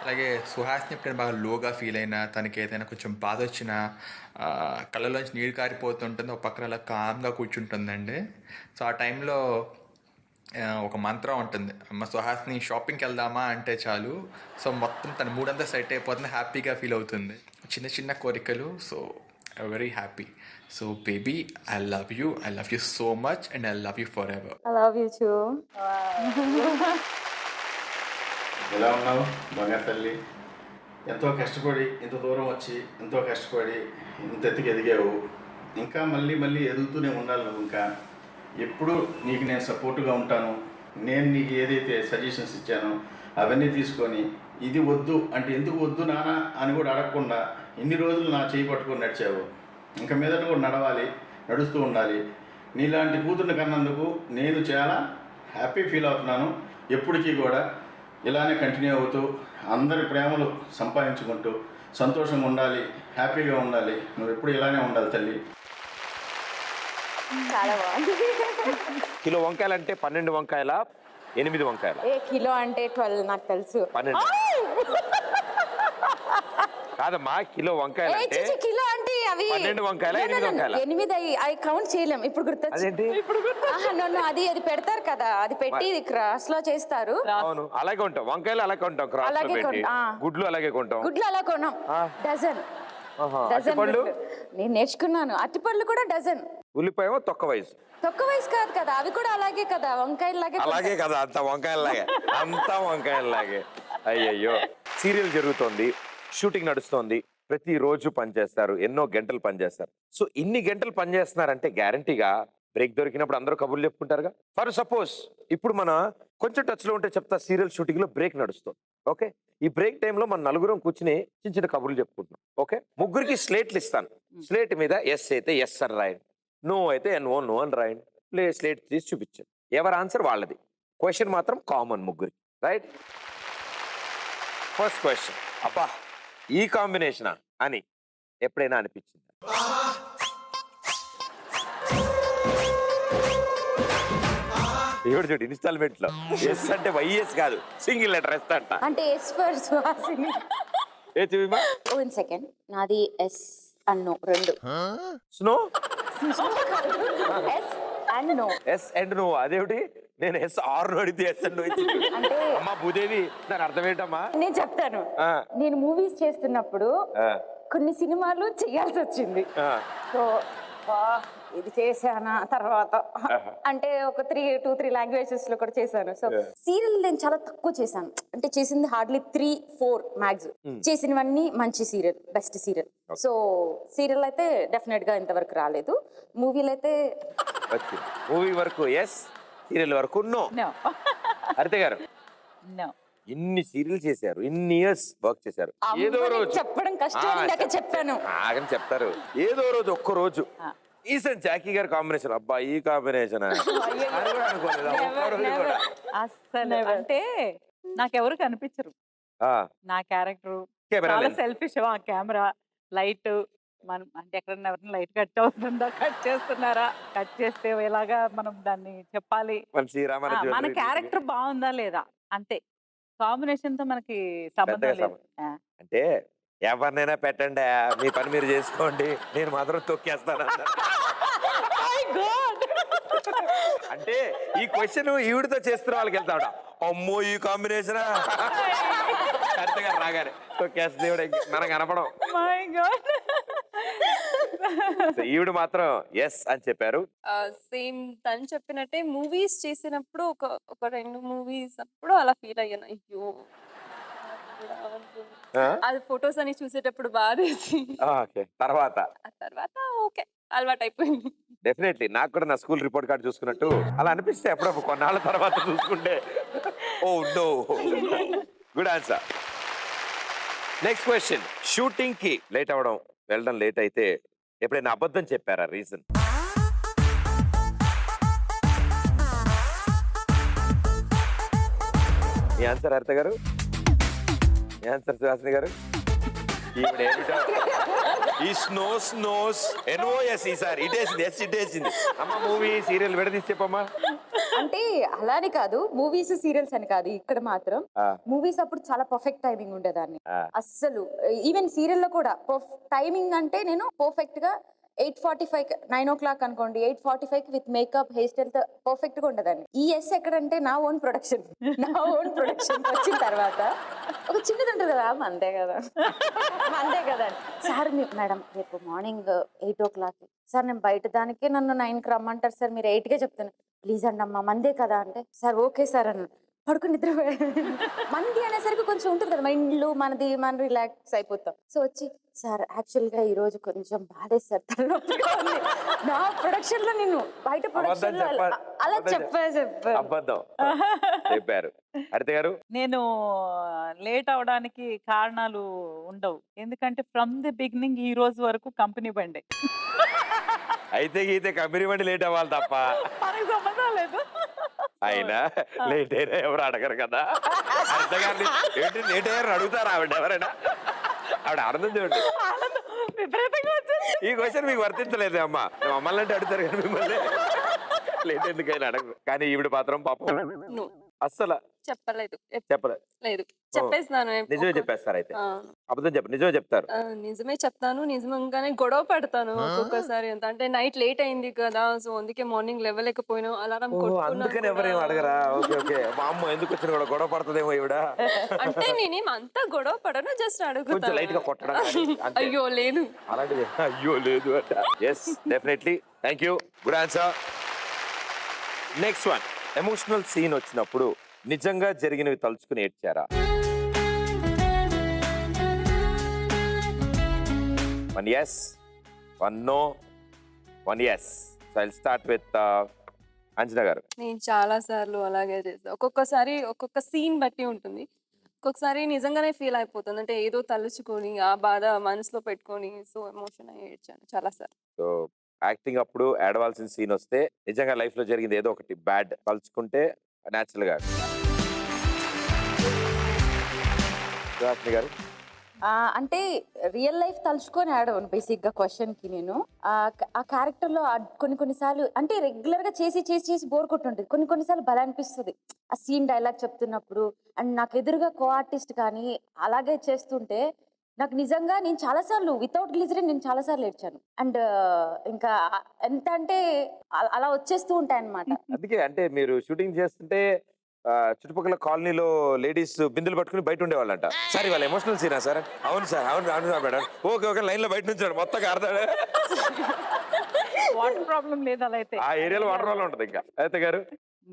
అలాగే సుహాస్ని ఎప్పుడైనా బాగా లోగా ఫీల్ అయినా, తనకి ఏదైనా కొంచెం బాధ వచ్చినా కళ్ళలోంచి నీరు కారిపోతుంటుంది, ఒక పక్కన అలా కామ్గా కూర్చుంటుందండి. సో ఆ టైంలో ఒక మంత్రం ఉంటుంది, అమ్మ సుహాస్ని షాపింగ్కి వెళ్దామా అంటే చాలు, సో మొత్తం తన మూడంతా సెట్ అయిపోతుంది, హ్యాపీగా ఫీల్ అవుతుంది. చిన్న చిన్న కోరికలు, so very happy. So baby, I love you so much and I love you for ever. I love you two. ఎలా ఉన్నావు బంగారు తల్లి? ఎంతో కష్టపడి ఇంత దూరం వచ్చి, ఎంతో కష్టపడి ఇంత ఎత్తుకు ఎదిగావు. ఇంకా మళ్ళీ మళ్ళీ ఎదుగుతూనే ఉండాలి నువ్వు. ఇంకా ఎప్పుడు నీకు నేను సపోర్టుగా ఉంటాను. నేను నీకు ఏదైతే సజెషన్స్ ఇచ్చానో అవన్నీ తీసుకొని, ఇది వద్దు అంటే ఎందుకు వద్దు నాన్న అని కూడా అడగకుండా ఇన్ని రోజులు నా చేయి పట్టుకొని నడిచావు. ఇంకా మీదట కూడా నడవాలి, నడుస్తూ ఉండాలి. నీలాంటి కూతుర్ని కన్నందుకు నేను చాలా హ్యాపీ ఫీల్ అవుతున్నాను. ఎప్పటికీ కూడా ఇలానే కంటిన్యూ అవుతూ అందరి ప్రేమలు సంపాదించుకుంటూ సంతోషంగా ఉండాలి, హ్యాపీగా ఉండాలి. నువ్వు ఎప్పుడు ఇలానే ఉండాలి తల్లి. చాలా బాగుంది. కిలో వంకాయలు అంటే 12 వంకాయల 8 వంకాయల? కిలో అంటే 12 నాకు తెలుసు. 12 కాదమ్మా, కిలో వంకాయలు అంటే కిలో అంటే అవి 12 వంకాయల 8 వంకాయల? 8 అవి కౌంట్ చేయలేం. ఇప్పుడు అదేంటి? అది పెడతారు కదా, అది పెట్టి క్రాస్ లో చేస్తారు. అవును, అలాగే ఉంటాం. వంకాయలు అలాగే ఉంటాం, క్రాస్ లో పెట్టి. గుడ్లు అలాగే కొంటాం. గుడ్లు అలా కొనం, డజన్. నేను నేర్చుకున్నాను. అరటిపళ్ళు కూడా డజన్. ఉల్లిపాయ తొక్క వయసు కాదు కదా, అవి కూడా అలాగే కదా, వంకాయలాగే. అలాగే కదా, అంత వంకాయలాగే, అంతా వంకాయలాగే. అయ్యయ్యో. సీరియల్ జరుగుతోంది, షూటింగ్ నడుస్తోంది, ప్రతిరోజు పనిచేస్తారు, ఎన్నో గంటలు పనిచేస్తారు. సో ఇన్ని గంటలు పనిచేస్తున్నారంటే గ్యారంటీగా బ్రేక్ దొరికినప్పుడు అందరూ కబుర్లు చెప్పుకుంటారుగా. ఫర్ సపోజ్ ఇప్పుడు మన కొంచెం టచ్ లో ఉంటే చెప్తా, సీరియల్ షూటింగ్ లో బ్రేక్ నడుస్తుంది. ఓకే, ఈ బ్రేక్ టైంలో మన నలుగురం కూర్చుని చిన్న చిన్న కబుర్లు చెప్పుకుంటున్నాం. ఓకే, ముగ్గురికి స్లేట్లు ఇస్తాను. స్లేట్ మీద ఎస్ అయితే ఎస్ అని రాయండి, నో అయితే నో అని రాయండి. స్లేట్ తీసి చూపించండి, ఎవరి ఆన్సర్ వాళ్ళది. క్వశ్చన్ మాత్రం కామన్ ముగ్గురికి, రైట్? ఫస్ట్ క్వశ్చన్, అబ్బా ఈ కాంబినేషనా అని ఎప్పుడైనా అనిపించింది? చూడు ఇన్స్టాల్మెంట్ లో ఎస్ అంటే వైఎస్ కాదు, సింగిల్ లెటర్ ఎస్ అంట. అంటే ఎస్ ఫర్ సుహాసిని. ఏ చూపిమా. 1 సెకండ్, నాది ఎస్ అండ్ నో రెండు. Snow S and no. S and no అదేమిటి? నేను ఎస్ ఆర్ అడిగితే ఎస్ అండ్ నో ఇచ్చింది. అంటే అమ్మా భూదేవి, దాని అర్థం ఏంటమ్మా? నేను చెప్తాను. నేను మూవీస్ చేస్తున్నప్పుడు కొన్ని సినిమాలు చేయాల్సి వచ్చింది. సో ఇది చేశానా తర్వాత అంటే ఒక 2-3 లాంగ్వేజెస్ లో కూడా చేశాను. సో సీరియల్ నేను చాలా తక్కువ చేశాను, అంటే చేసింది హార్డ్లీ 3-4 మ్యాక్స్. చేసినవన్నీ మంచి serial, best serial. So serial అయితే డెఫినెట్ గా ఇంతవరకు రాలేదు. మూవీలు అయితే మూవీ వరకు ఎస్, సీరియల్ వరకు నో. హరిత గారు ఇన్ని సీరియల్ చేశారు, ఇన్ని ఇయర్స్ వర్క్ చేశారు, ఏదో రోజు చెప్పడం కష్టం, చెప్పాను ఆగని చెప్తారు. ఏదో రోజు ఒక్క రోజు ఈసన్ జాకీ గారి కాంబినేషన్, అబ్బా ఈ కాంబినేషన్ అసలు అంటే నాకెవరు కనిపించరు. నా క్యారెక్టర్ చాలా సెల్ఫిష్. ఆ కెమెరా, లైట్, మనం అంటే ఎక్కడన్నా ఎవరైనా లైట్ కట్ అవుతుందా, కట్ చేస్తున్నారా, కట్ చేస్తే ఎలాగా మనం దాన్ని చెప్పాలి, మన క్యారెక్టర్ బాగుందా లేదా, అంతే. కాంబినేషన్ తో మనకి సంబంధం లేదు. అంటే ఎవరినైనా పెట్టండి, మీ పని మీరు చేసుకోండి, నేను మాత్రం తొక్కేస్తాను. అంటే ఈ క్వశ్చన్ ఈవిడితో చేస్తున్న వాళ్ళకి వెళ్తాడు, అమ్మో ఈ కాంబినేషనా కరెక్ట్గా రాగానే తొక్కేస్తుంది మనకు కనపడం. ఈవిడ మాత్రం ఎస్ అని చెప్పారు. సేమ్ తను చెప్పినట్టే మూవీస్ చేసినప్పుడు ఒక 2 మూవీస్ అప్పుడు అలా ఫీల్ అయ్యాను, అయ్యో అది ఫొటోస్ అని చూసేటప్పుడు బాధేసి తర్వాత ఓకే అలవాటు అయిపోయింది. డెఫినెట్లీ నాకు కూడా నా స్కూల్ రిపోర్ట్ కార్డు చూసుకున్నట్టు అలా అనిపిస్తే అప్పుడప్పుడు కొన్నాళ్ళ తర్వాత చూసుకుంటే oh no. Good answer. Next question, shooting కి లేట్ అవ్వడం, వెళ్ళడం లేట్ అయితే ఎప్పుడైనా అబద్ధం చెప్పారా? రీజన్? మీ ఆన్సర్ హరిత గారు, మీ ఆన్సర్ సుహాసిని గారు. ఈ స్నోస్ ఎన్ఓఎస్ ఈసారి ఇటేసింది, ఎస్ ఇటేసింది. అమ్మ మూవీ సీరియల్ విడదీసి చెప్పమ్మా. అంటే అలానే కాదు, మూవీస్ సీరియల్స్ అని కాదు, ఇక్కడ మాత్రం మూవీస్ అప్పుడు చాలా పర్ఫెక్ట్ టైమింగ్ ఉండేదాన్ని. అస్సలు ఈవెన్ సీరియల్ లో కూడా టైమింగ్ అంటే నేను పర్ఫెక్ట్ గా 8:45 9 o'clock అనుకోండి, 8:45 విత్ మేకప్ హెయిర్ స్టైల్ తో పర్ఫెక్ట్ గా ఉండదండి. ఈ ఎక్కడంటే నా ఓన్ ప్రొడక్షన్ వచ్చిన తర్వాత ఒక చిన్నది ఉంటుంది కదా, మందే కదా సార్, మేడం రేపు మార్నింగ్ 8 o'clock సార్ నేను బయట దానికే నన్ను 9కి రమ్మంటారు సార్, మీరు 8కే చెప్తాను ప్లీజ్ అండి అమ్మా, మందే కదా అంటే సార్ ఓకే సార్ అన్నాడు. పడుకుని నిద్ర మంది అనేసరికి కొంచెం ఉంటుంది కదా మైండ్లో, మనం రిలాక్స్ అయిపోతాం. సో వచ్చి సార్ యాక్చువల్ గా ఈ రోజు కొంచెం బాధేది సార్, తలనొప్పిగా ఉంది. నా ప్రొడక్షన్ లో నేను బయట ప్రొడక్షన్ లో అలా చెప్పారు. హరిత గారు, నేను లేట్ అవడానికి కారణాలు ఉండవు, ఎందుకంటే ఫ్రమ్ ది బిగినింగ్ ఈ రోజు వరకు కంపెనీ బండి. అయితే కంపెనీ బండి లేట్ అవ్వాలి తప్ప మనకి సంబంధం లేదు. అయినా లేట్ అయినా ఎవరు అడగరు కదా. హరిత గారిని ఏంటి లేట్ అయ్యారు అడుగుతారు ఆవిడ ఎవరైనా? ఆవిడ ఆనందం చూడండి. ఈ క్వశ్చన్ మీకు వర్తించలేదు అమ్మా, మమ్మల్ని అంటే అడుగుతారు కానీ మిమ్మల్ని లేట్ ఎందుకైనా అడగరు. కానీ ఈవిడ మాత్రం పాపం అస్సలు చెప్పలేదు. చెప్పేస్తాను. నిజమే చెప్పేస్తారు. అయితే అబద్ధం చెప్ప నిజమే చెప్తారు. నిజమే చెప్తాను, నిజంగానే గొడవ పడతాను ఒక్కొక్కసారి. అంటే నైట్ లేట్ అయింది కదా, సో అందుకే మార్నింగ్ లేవలేకపోయినా అలారం అందుకని ఎవరేం అడగరా? ఓకే ఓకే, మా అమ్మ ఎందుకు వచ్చిన కూడా గొడవ పడుతుందేమో ఈవిడ. అంటే నేనేం అంతా గొడవ పడను, జస్ట్ అడుగుతాను. లైట్ గా కొట్టడం. అయ్యో లేదు, అలాంటిది అయ్యో లేదు అంట. Yes definitely, thank you, good answer. Next one, emotional scene వచ్చినప్పుడు నిజంగా జరిగినవి తలుచుకుని ఏడ్చారా? One yes, one no, one yes. So I'll start with Anjana గారు. నేను చాలా సార్లు అలాగే చేస్తాను. ఒక్కొక్కసారి ఒక్కొక్క సీన్ బట్టి ఉంటుంది. ఒక్కొక్కసారి నిజంగానే ఫీల్ అయిపోతుంది, అంటే ఏదో తలుచుకొని ఆ బాధ మనసులో పెట్టుకొని సో ఎమోషన్ అయ్యి ఏడ్చాను చాలా సార్లు. సో యాక్టింగ్ అప్పుడు ఏడవాల్సిన సీన్ వస్తే నిజంగా లైఫ్ లో జరిగింది ఏదో ఒకటి బ్యాడ్ తలుచుకుంటే న్యాచురల్ గా. గారు అంటే రియల్ లైఫ్ తలుచుకొని ఆడవను బేసిక్ గా క్వశ్చన్ కి. నేను ఆ క్యారెక్టర్ లో కొన్నిసార్లు అంటే రెగ్యులర్ గా చేసి బోర్ కొట్టుంటుంది, కొన్నిసార్లు భలే అనిపిస్తుంది ఆ సీన్ డైలాగ్ చెప్తున్నప్పుడు. అండ్ నాకు ఎదురుగా కో ఆర్టిస్ట్ కానీ అలాగే చేస్తుంటే నాకు నిజంగా నేను చాలాసార్లు వితౌట్ గ్లిజరిన్ నేను చాలాసార్లు ఏడ్చాను. అండ్ ఇంకా ఎంత అంటే అలా వచ్చేస్తూ ఉంటాయి అన్నమాట. అందుకే అంటే మీరు షూటింగ్ చేస్తుంటే చుట్టుపక్కల కాలనీలో లేడీస్ బిందులు పట్టుకుని బయట ఉండేవాళ్ళంట. సార్ ఇవాళ ఎమోషనల్ సీనా సార్? అవును సార్, అవును sir madam. Okay okay, line లో బయట నుంచాడు మొత్తం అర్థాడు. వాటర్ ప్రాబ్లం లేదు అలా అయితే. ఆ ఏరియాలో వాటర్ ప్రాబ్లం ఉంటుంది. ఇంకా అయితే గారు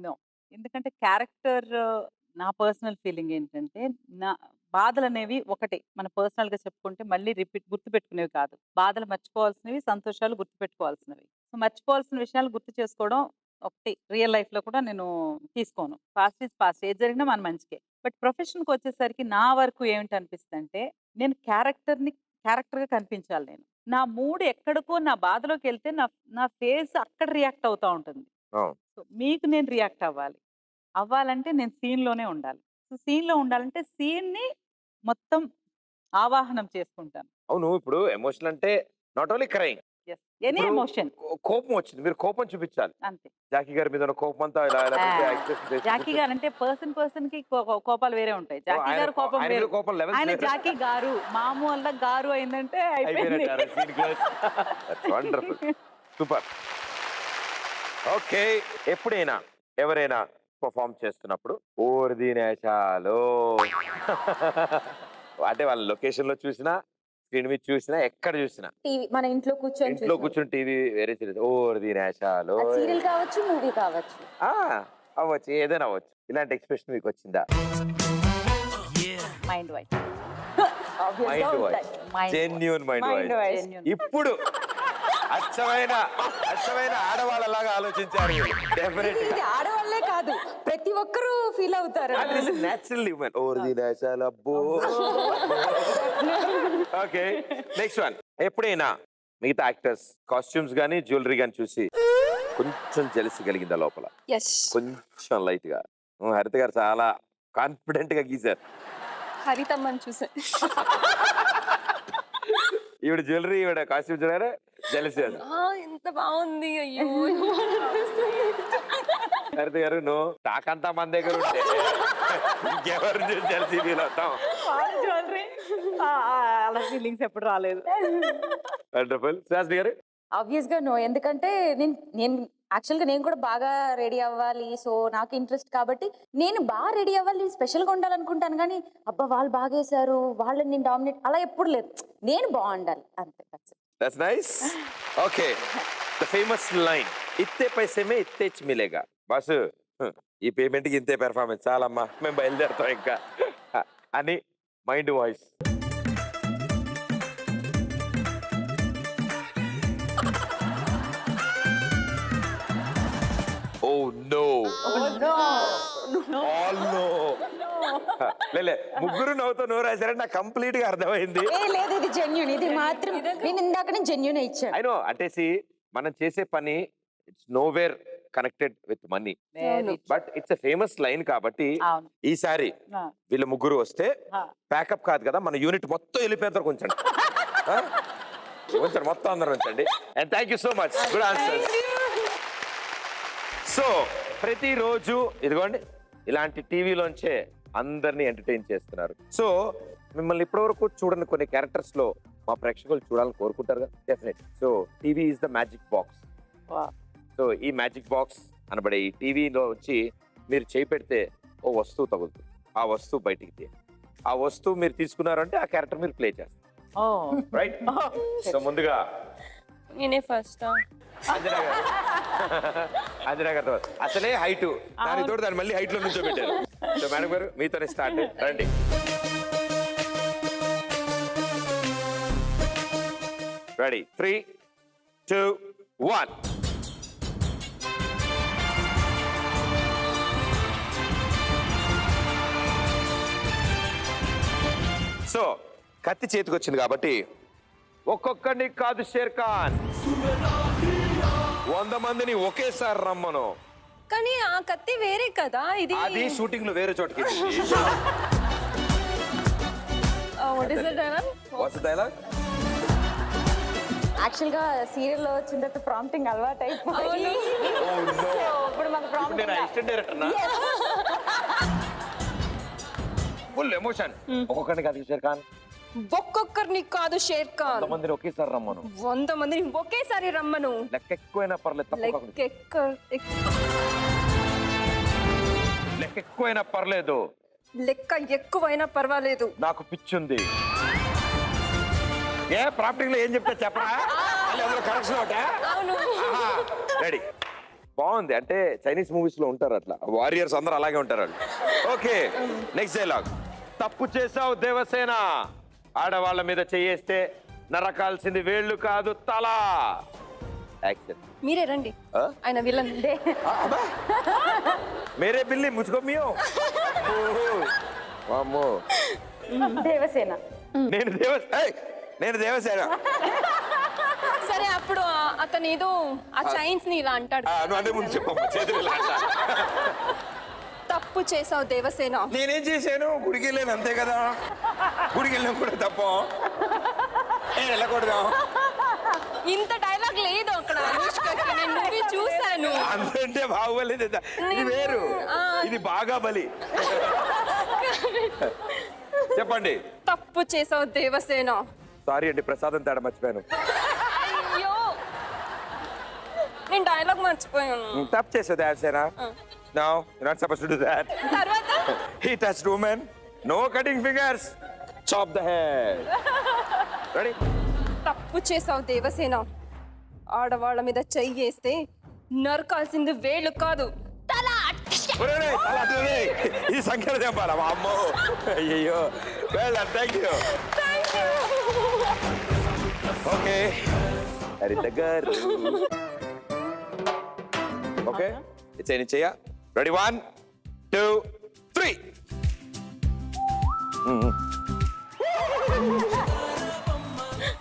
నో, ఎందుకంటే క్యారెక్టర్ నా పర్సనల్ ఫీలింగ్ ఏంటంటే, నా బాధలు అనేవి ఒకటి మన పర్సనల్ గా చెప్పుకుంటే మళ్ళీ గుర్తు పెట్టుకునేవి కాదు. బాధలు మర్చిపోవాల్సినవి, సంతోషాలు గుర్తు పెట్టుకోవాల్సినవి. సో మర్చిపోవాల్సిన విషయాలు గుర్తు చేసుకోవడం ఒకటి రియల్ లైఫ్ లో కూడా నేను తీసుకోను. పాస్ట్ ఈజ్ పాస్ట్, ఏది జరిగినా మన మంచికే. బట్ ప్రొఫెషన్కి వచ్చేసరికి నా వరకు ఏమిటి అనిపిస్తుంది అంటే, నేను క్యారెక్టర్ గా కనిపించాలి. నేను నా మూడ్ ఎక్కడికో నా బాధలోకి వెళ్తే నా ఫేస్ అక్కడ రియాక్ట్ అవుతా ఉంటుంది. సో మీకు నేను రియాక్ట్ అవ్వాలంటే నేను సీన్ లోనే ఉండాలి. సో సీన్ లో ఉండాలంటే సీన్ ని మొత్తం ఆవాహనం చేసుకుంటాను. అవును, ఇప్పుడు ఎమోషన్ అంటే not only crime, any emotion. కోపం వచ్చింది, మీరు కోపం చూపించాలి అంతే. జాకీ గారి మీద కోపం అంతా జాకీ గారు అంటే పర్సన్ కి కోపాలు వేరే ఉంటాయి. జాకీ గారు కోపం వేరే. ఆయన జాకీ గారు మామూలు గారు అయిందంటే సూపర్. ఓకే, ఎప్పుడైనా ఎవరైనా పర్ఫామ్ చేస్తున్నప్పుడు ఓర్ది నేషాలు అంటే వాళ్ళ లొకేషన్ లో చూసినా, స్క్రీన్ మీద చూసినా, ఎక్కడ చూసినా, మన ఇంట్లో కూర్చొని టీవీ వేరే ఓర్ది నేషాలు, సీరియల్ కావచ్చు, మూవీ కావచ్చు, అవ్వచ్చు, ఏదైనా అవ్వచ్చు. ఇలాంటి ఎక్స్ప్రెషన్ మీకు వచ్చిందా? Mind voice, genuine mind voice. ఇప్పుడు అచ్చమైన ఆడవాళ్ళలాగా ఆలోచించారు. ఆడవాళ్ళే కాదు, ప్రతి ఒక్కరూ ఫీల్ అవుతారు. నేచురల్లీ అబ్బో. Okay, next one. ఎప్పుడైనా మిగతా యాక్టర్స్ కాస్ట్యూమ్స్ గానీ జ్యువెలరీ గానీ చూసి కొంచెం జెలసీ కలిగిందా లోపల? కొంచెం లైట్ గా. హరిత గారు చాలా కాన్ఫిడెంట్ గా గీశారు. హరితమ్మని చూసా. ఈవిడ జ్యువెలరీ, ఈవిడ కాస్ట్యూమ్ చూడారా? జెలసీ ఎంత బాగుంది, అయ్యో. హరిత గారు నువ్వు తాకంతా మన దగ్గర ఉంటే ఇంకెవరు చూసి ఫీల్ అవుతాం. జ్యువెలరీ అలా ఫీలింగ్స్ ఎప్పుడు రాలేదు. వండర్ఫుల్. సుహాసిని గారు? ఆబ్వియస్ గా నో, ఎందుకంటే నేను యాక్చువల్గా నేను కూడా బాగా రెడీ అవ్వాలి, సో నాకు ఇంట్రెస్ట్ కాబట్టి నేను బాగా రెడీ అవ్వాలి, స్పెషల్ గా ఉండాలనుకుంటాను. కానీ అబ్బా వాళ్ళు బాగా వేశారు, వాళ్ళని నేను డామినేట్ అలా ఎప్పుడు లేదు, నేను బాగుండాలి అంతే. That's nice. Okay. The famous line. ఇత్తే పైసే మే ఇత్తే మిలేగా. బాసు ఈ పేమెంట్ కి ఇంతే పెర్ఫార్మెన్స్ చాలమ్మా, మేము బయలుదేరుతాం ఇంకా అని mind voice. Oh no. All no. లేలే ముగ్గురు నవ్వుతో నోరు రాశారంటే నాకు కంప్లీట్ గా అర్థమైంది. లేదు ఇది జెన్యూన్, ఇది మాత్రం నేను ఇందాక జెన్యూన్ ఇచ్చాను. ఐ నో, అంటే మనం చేసే పని it's nowhere connected with money, but it's a famous line కాబట్టి ఈసారి వీళ్ళ ముగ్గురు వస్తే ప్యాకప్ కాదు కదా, మన యూనిట్ మొత్తం వెళ్ళిపోయేంత ఉంచండి, ఉంచండి మొత్తం అందరూ ఉంచండి. And thank you so much, good answer. So ప్రతిరోజు ఇదిగోండి ఇలాంటి టీవీలోంచే అందరినీ ఎంటర్టైన్ చేస్తున్నారు. సో మిమ్మల్ని ఇప్పటివరకు చూడని కొన్ని క్యారెక్టర్స్ లో మా ప్రేక్షకులు చూడాలని కోరుకుంటారు కదా, definite. So TV is the magic box. So ఈ మ్యాజిక్ బాక్స్ అనబడే ఈ టీవీలో వచ్చి మీరు చేయి పెడితే ఓ వస్తువు తగులుతుంది, ఆ వస్తువు బయటికి తీయాలి, ఆ వస్తువు మీరు తీసుకున్నారంటే ఆ క్యారెక్టర్ మీరు ప్లే చేస్తారు, రైట్? సో ముందుగా నేనే ఫస్ట్. అంజనా గారు అసలే హైట్, దానితో దాన్ని మళ్ళీ హైట్ లో నుంచో పెట్టారు. సో మేడం గారు మీతోనే స్టార్ట్, రండి. రెడీ, 3, 2, 1. సో కత్తి చేతికి వచ్చింది కాబట్టి ఒక్కొక్కడిని కాదు షేర్ ఖాన్, 100 మందిని ఒకేసారి రమ్మను. కానీ ఆ కత్తి వేరే కదా, ఇది అది షూటింగ్ లో వేరే చోటకి. What is the dialogue? What's the dialogue? Actual గా సీరియల్ లో వచ్చిన తర్వాత ప్రాంప్టింగ్ అలవాటు అయిపోయింది. ఇప్పుడు మాకు ప్రాంప్టింగ్ అసిస్టెంట్ డైరెక్టర్ నా ఫుల్ ఎమోషన్. ఒక్కొక్కడిని కాదు షేర్ ఖాన్, ఒక్కొక్కరిని కాదు షేర్ ఖాన్, 100 మందిని ఒకేసారి రమ్మను. 100 మందిని ఒకేసారి రమ్మను. లెక్క ఎక్కువైనా పర్లేదు, లెక్క ఎక్కువైనా పర్లేదు, లెక్క ఎక్కువైనా పర్వాలేదు, నాకు పిచ్చుంది. ఏ ప్రాంప్టింగ్ లో ఏం చెప్తా చెప్పరా, కరెక్షన్ ఒకటా? రెడీ, బాగుంది. అంటే చైనీస్ మూవీస్ లో ఉంటారు అట్లా, వారియర్స్ అందరూ అలాగే ఉంటారు వాళ్ళు. Okay, next dialogue. తప్పు చేసావు దేవసేన, ఆడవాళ్ళ మీద చేయేస్తే నరకాల్సింది వేళ్ళు కాదు తల. యాక్షన్. మీరే రండి, ఆయన విలన్. మేరే బిల్లి ముచ్చుకో మియో. వామ్మో, దేవసేన. నేను దేవసేన. సరే అప్పుడు అతను ఏదో ఆ చైన్స్ ని ఇలా అంటాడు. ముందు చెప్పమ్మా, చేతులు ఇలా అంటా. తప్పు చేసావు దేవసేన. నేనేం చేశాను, గుడికి వెళ్ళాను అంతే కదా, గుడికి వెళ్ళాం కూడా తప్ప వెళ్ళకూడదు. ఇంత డైలాగ్ లేదు అక్కడ అనుష్కకి, నేను మూవీ చూశాను. అంతే బాహుబలి, ఇది వేరు, ఇది బాగా బలి. చెప్పండి. తప్పు చేసావు దేవసేన. సారీ అండి, ప్రసాదం తేడా మర్చిపోయాను. అయ్యో, నేను డైలాగ్ మర్చిపోయాను. తప్పు చేసావు Devasena. No, you're not supposed to do that. He touched woman. No cutting fingers. Chop the head. Ready? తప్పు చేసావు దేవసేన, ఆడవాళ్ళ మీద చెయ్యి వేస్తే నరకాల్సింది వేళ్ళు కాదు తల. ఈ సంఖ్యలో చెప్పాలా అమ్మో, అయ్యో. Thank you. ఓకే హరిత గారు, ఓకే ఇచ్చేయని చెయ్య. రెడీ, 1, 2, 3.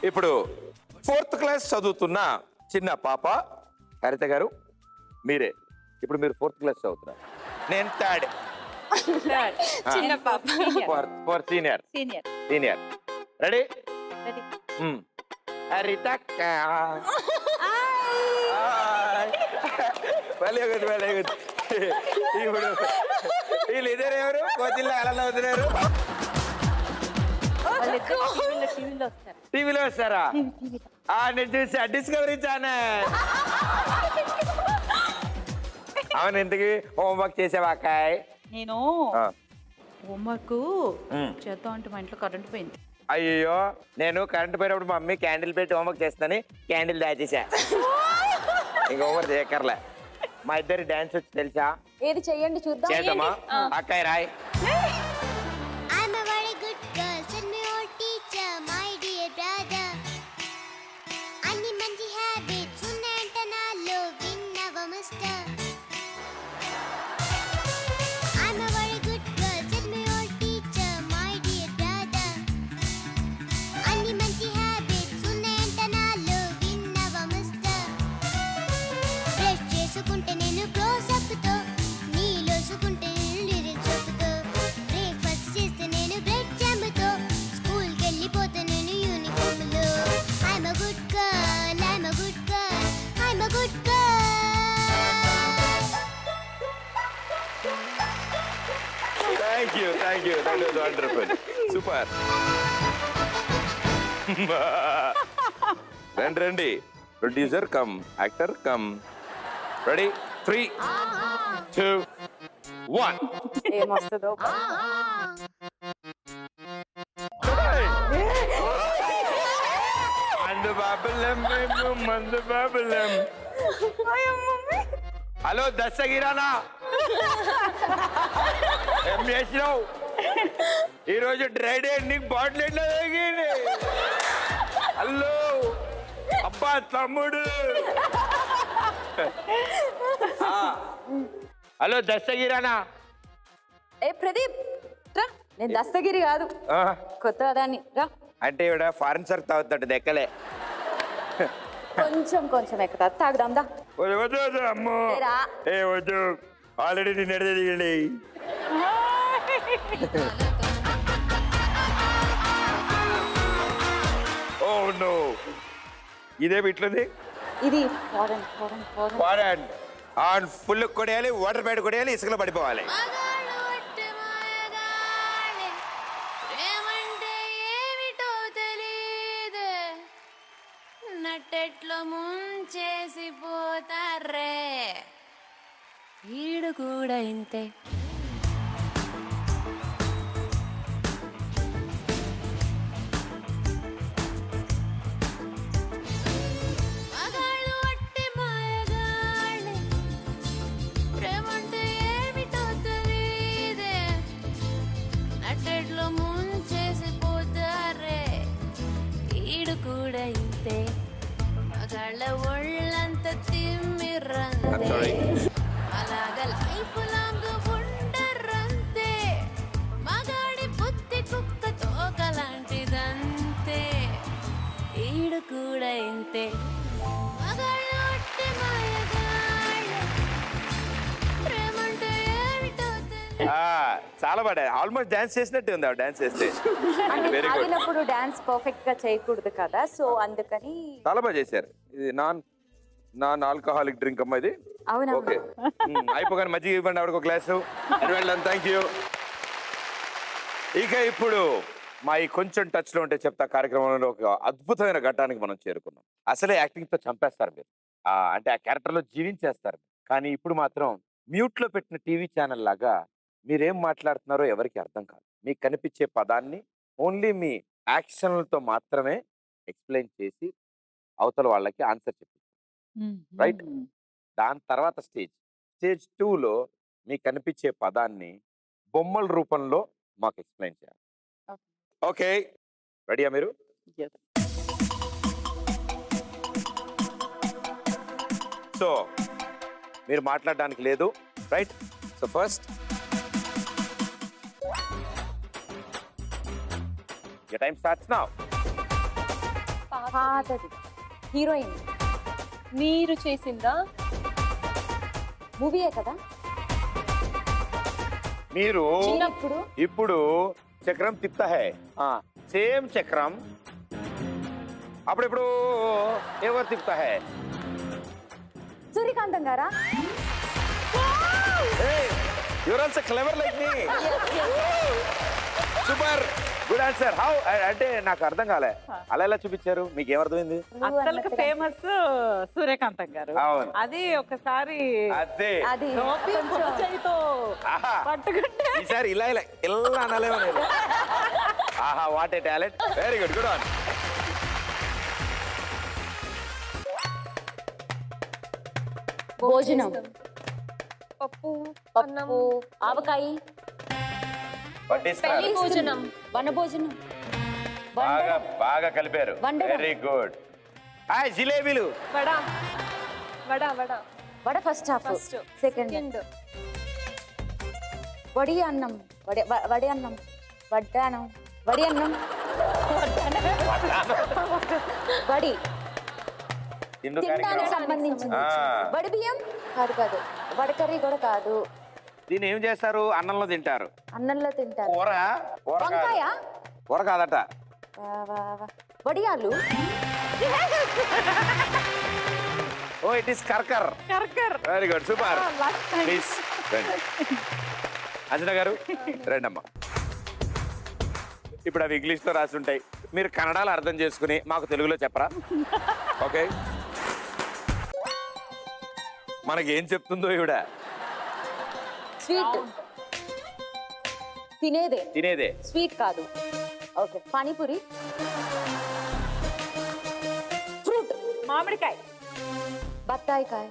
ఇప్పుడు 4th క్లాస్ చదువుతున్న చిన్న పాప హరిత గారు మీరే. ఇప్పుడు మీరు 4th క్లాస్ చదువుతున్నారు, నేను 3rd. చిన్న పాప. For senior. రెడీ? హరిత వెరీ గుడ్, వెరీ గుడ్. ఇప్పుడు వీళ్ళు ఇద్దరు ఎవరు కోతిల్లో ఎలా నవ్వుతున్నారు? టీవీలో వస్తారా? నేను చూసా డిస్కవరీ ఛానల్. అవును, ఇంతకి హోంవర్క్ చేసావా అక్కాయ్? నేను హోంవర్క్ చేద్దాం అంటే మా ఇంట్లో కరెంట్ పోయింది. అయ్యో, నేను కరెంట్ పోయినప్పుడు మా మమ్మీ క్యాండిల్ పెట్టి హోంవర్క్ చేస్తానని క్యాండిల్ దాచేసా. ఇంక హోంవర్క్ చేయక్కర్లే. మా ఇద్దరి డాన్స్ వచ్చి తెలుసా? ఏది చెయ్యండి చూద్దాం. చేద్దామా? అక్కాయ్ Roy. Thank you. That was wonderful. Super. Ready. Producer come. Actor come. Ready? 3, 2, 1. ఏమొస్తుందో. మందు బాబులం మేము మందు బాబులం. హలో దస్తగిరానా, ఏం చేసినావు ఈరోజు? డ్రై డే, నీకు బాటిల్ ఎట్లా తాగింది? హలో అబ్బా తమ్ముడు. హలో దస్తగిరానా. ఏ ప్రదీప్ రా, నేను దస్తగిరి కాదు, కొత్త దాన్ని రా. అంటే ఇవిడ ఫారెన్ సర్క్ తాగుతాడు, దెక్కలే. కొంచెం ఎక్కుతా, తాగుదాం దా. అమ్మో ఏ వద్దు, ఆల్రెడీ నేను ఎడదిగండి. ఓ నో, ఇదేమి ఇట్లుంది? ఇది ఫారెన్ ఆన్ ఫుల్ కొడేయాలి, వాటర్ ప్యాడ్ కొడేయాలి, ఇసుకలో పడిపోవాలి. నట్టెట్లో ముంచేసిపోతారే, ఈడు కూడా ఇంతే. మగాళ్ళు అట్టి మాయగాళ్ళే, ప్రేమంటే ఏమిటో తెలీదే, నట్టెట్లో ముంచేసిపోతారే, ఈడు కూడా ఇంతే. మగాళ్ళ ఒళ్ళంత తిమ్మిరంతే, అలాగ లైఫ్ లాంగ్ ఉండరంతే, మగాడి బుద్ధి కుక్క తోకలాంటిదంతే, ఈడు కూడా ఇంతే. మగాళ్ళ ఒట్టి మాయగాళ్ళే, ప్రేమంటే ఏమిటో చాలా బాగా ఆల్మోస్ట్ డాన్స్ చేసినట్టు ఉంది డాన్స్ చేస్తే. తాగినప్పుడు డాన్స్ పర్ఫెక్ట్ గా చేయకూడదు కదా, సో అందుకని చాలా బాగా చేశారు. ఇది నాన్ ఆల్కహాలిక్ డ్రింక్ అమ్మా ఇది. అవునా? ఓకే, అయిపోగానే మజ్జిగ ఇవ్వండి ఆవిడకు ఒక గ్లాసు. Thank you. ఇక ఇప్పుడు మా ఈ కొంచెం టచ్ లో ఉంటే చెప్తా కార్యక్రమంలో ఒక అద్భుతమైన ఘట్టానికి మనం చేరుకున్నాం. అసలే యాక్టింగ్ తో చంపేస్తారు మీరు, అంటే ఆ క్యారెక్టర్ లో జీవించేస్తారు. కానీ ఇప్పుడు మాత్రం మ్యూట్ లో పెట్టిన టీవీ ఛానల్ లాగా మీరేం మాట్లాడుతున్నారో ఎవరికి అర్థం కాదు. మీకు కనిపించే పదాన్ని ఓన్లీ మీ యాక్షన్లతో మాత్రమే ఎక్స్ప్లెయిన్ చేసి అవతల వాళ్ళకి ఆన్సర్ చెప్పి, రైట్? దాని తర్వాత స్టేజ్ 2లో మీకు కనిపించే పదాన్ని బొమ్మల రూపంలో మాకు ఎక్స్ప్లెయిన్ చేయాలి. ఓకే, రెడీయా మీరు? సో మీరు మాట్లాడడానికి లేదు, right? So first your time starts now. పాతది హీరోయిన్. మీరు చేసిందా? మూవీయే కదా. మీరు చిన్నప్పుడు ఇప్పుడు చక్రం తిప్తా హై, సేమ్ చక్రం అప్పుడెప్పుడు ఎవరు తిప్తా హై? సూర్యకాంతం గారా? You're also clever like me. Super. Good answer. How అంటే నాకు అర్థం కాలే, అలా ఎలా చూపించారు, మీకు ఏమర్థమైంది? అసలుకి ఫేమస్ సూర్యకాంతం గారు. అవును. అది ఒకసారి అదే చేయితో పట్టుకుంటే ఈసారి ఇలా ఇలా ఇలా అనలేమో నేను. ఆహా, what a talent. Very good, good on. భోజనం, పప్పు, అన్నం, పప్పు, ఆవకాయ, వడ్డిస్తారు. పెళ్లి భోజనం, వనభోజనం, బాగా బాగా కలిపారు. వండడం. Very good. హాయ్ జిలేబీలు. వడ వడ వడ వడ ఫస్ట్ హాఫ్, ఫస్ట్, సెకండ్ వడి అన్నం, వడి అన్నం, వడ్డానం, వడి అన్నం, వడి తినడానికి సంబంధించింది. వడి బియ్యం కాదు, కాదు వడి కర్రీ కూడా కాదు. దీన్ని ఏం చేస్తారు? అన్నంలో తింటారు. అన్నంలో తింటారు. కూర, కూర కాదు. వంకాయ, కూర కాదట. వడియాలు. ఓ, ఇట్ ఈస్ కర్కర్. Very good, super. Please Anjana గారు రండమ్మా. ఇప్పుడు అవి ఇంగ్లీష్తో రాసి ఉంటాయి, మీరు కన్నడలో అర్థం చేసుకుని మాకు తెలుగులో చెప్పరా? ఓకే. మనకి ఏం చెప్తుందో ఈవిడ? స్వీట్, తినేదే. తినేదే, స్వీట్ కాదు. ఓకే. పానీపూరి, ఫ్రూట్, మామిడికాయ, బత్తాయికాయ,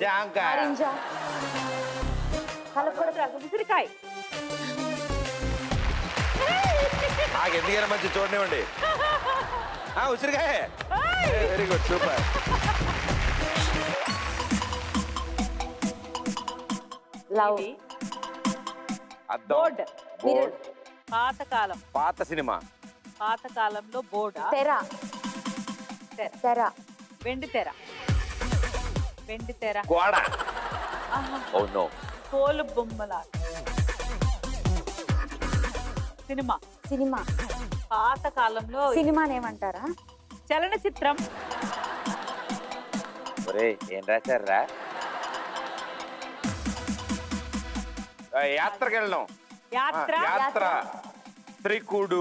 జాంకాయ, నారింజ, కలపడ, ఉసిరికాయ. నాకు ఎందుకైనా మంచి చూడనివ్వండి. ఉసిరికాయ. Very good, super. Love, board. Board, పాతకాలం, పాత సినిమా. పాతకాలంలో బోర్డ్. తెర, తెర, వెండి తెర, వెండి తెర, గోడ. Oh no. తోలు బొమ్మల సినిమా. సినిమా, పాతకాలంలో సినిమానేమంటారా? చలనచిత్రం. ఒరే, ఏం రాశారా? యాత్రకు వెళ్ళడం. యాత్ర, యాత్ర, త్రికుడు.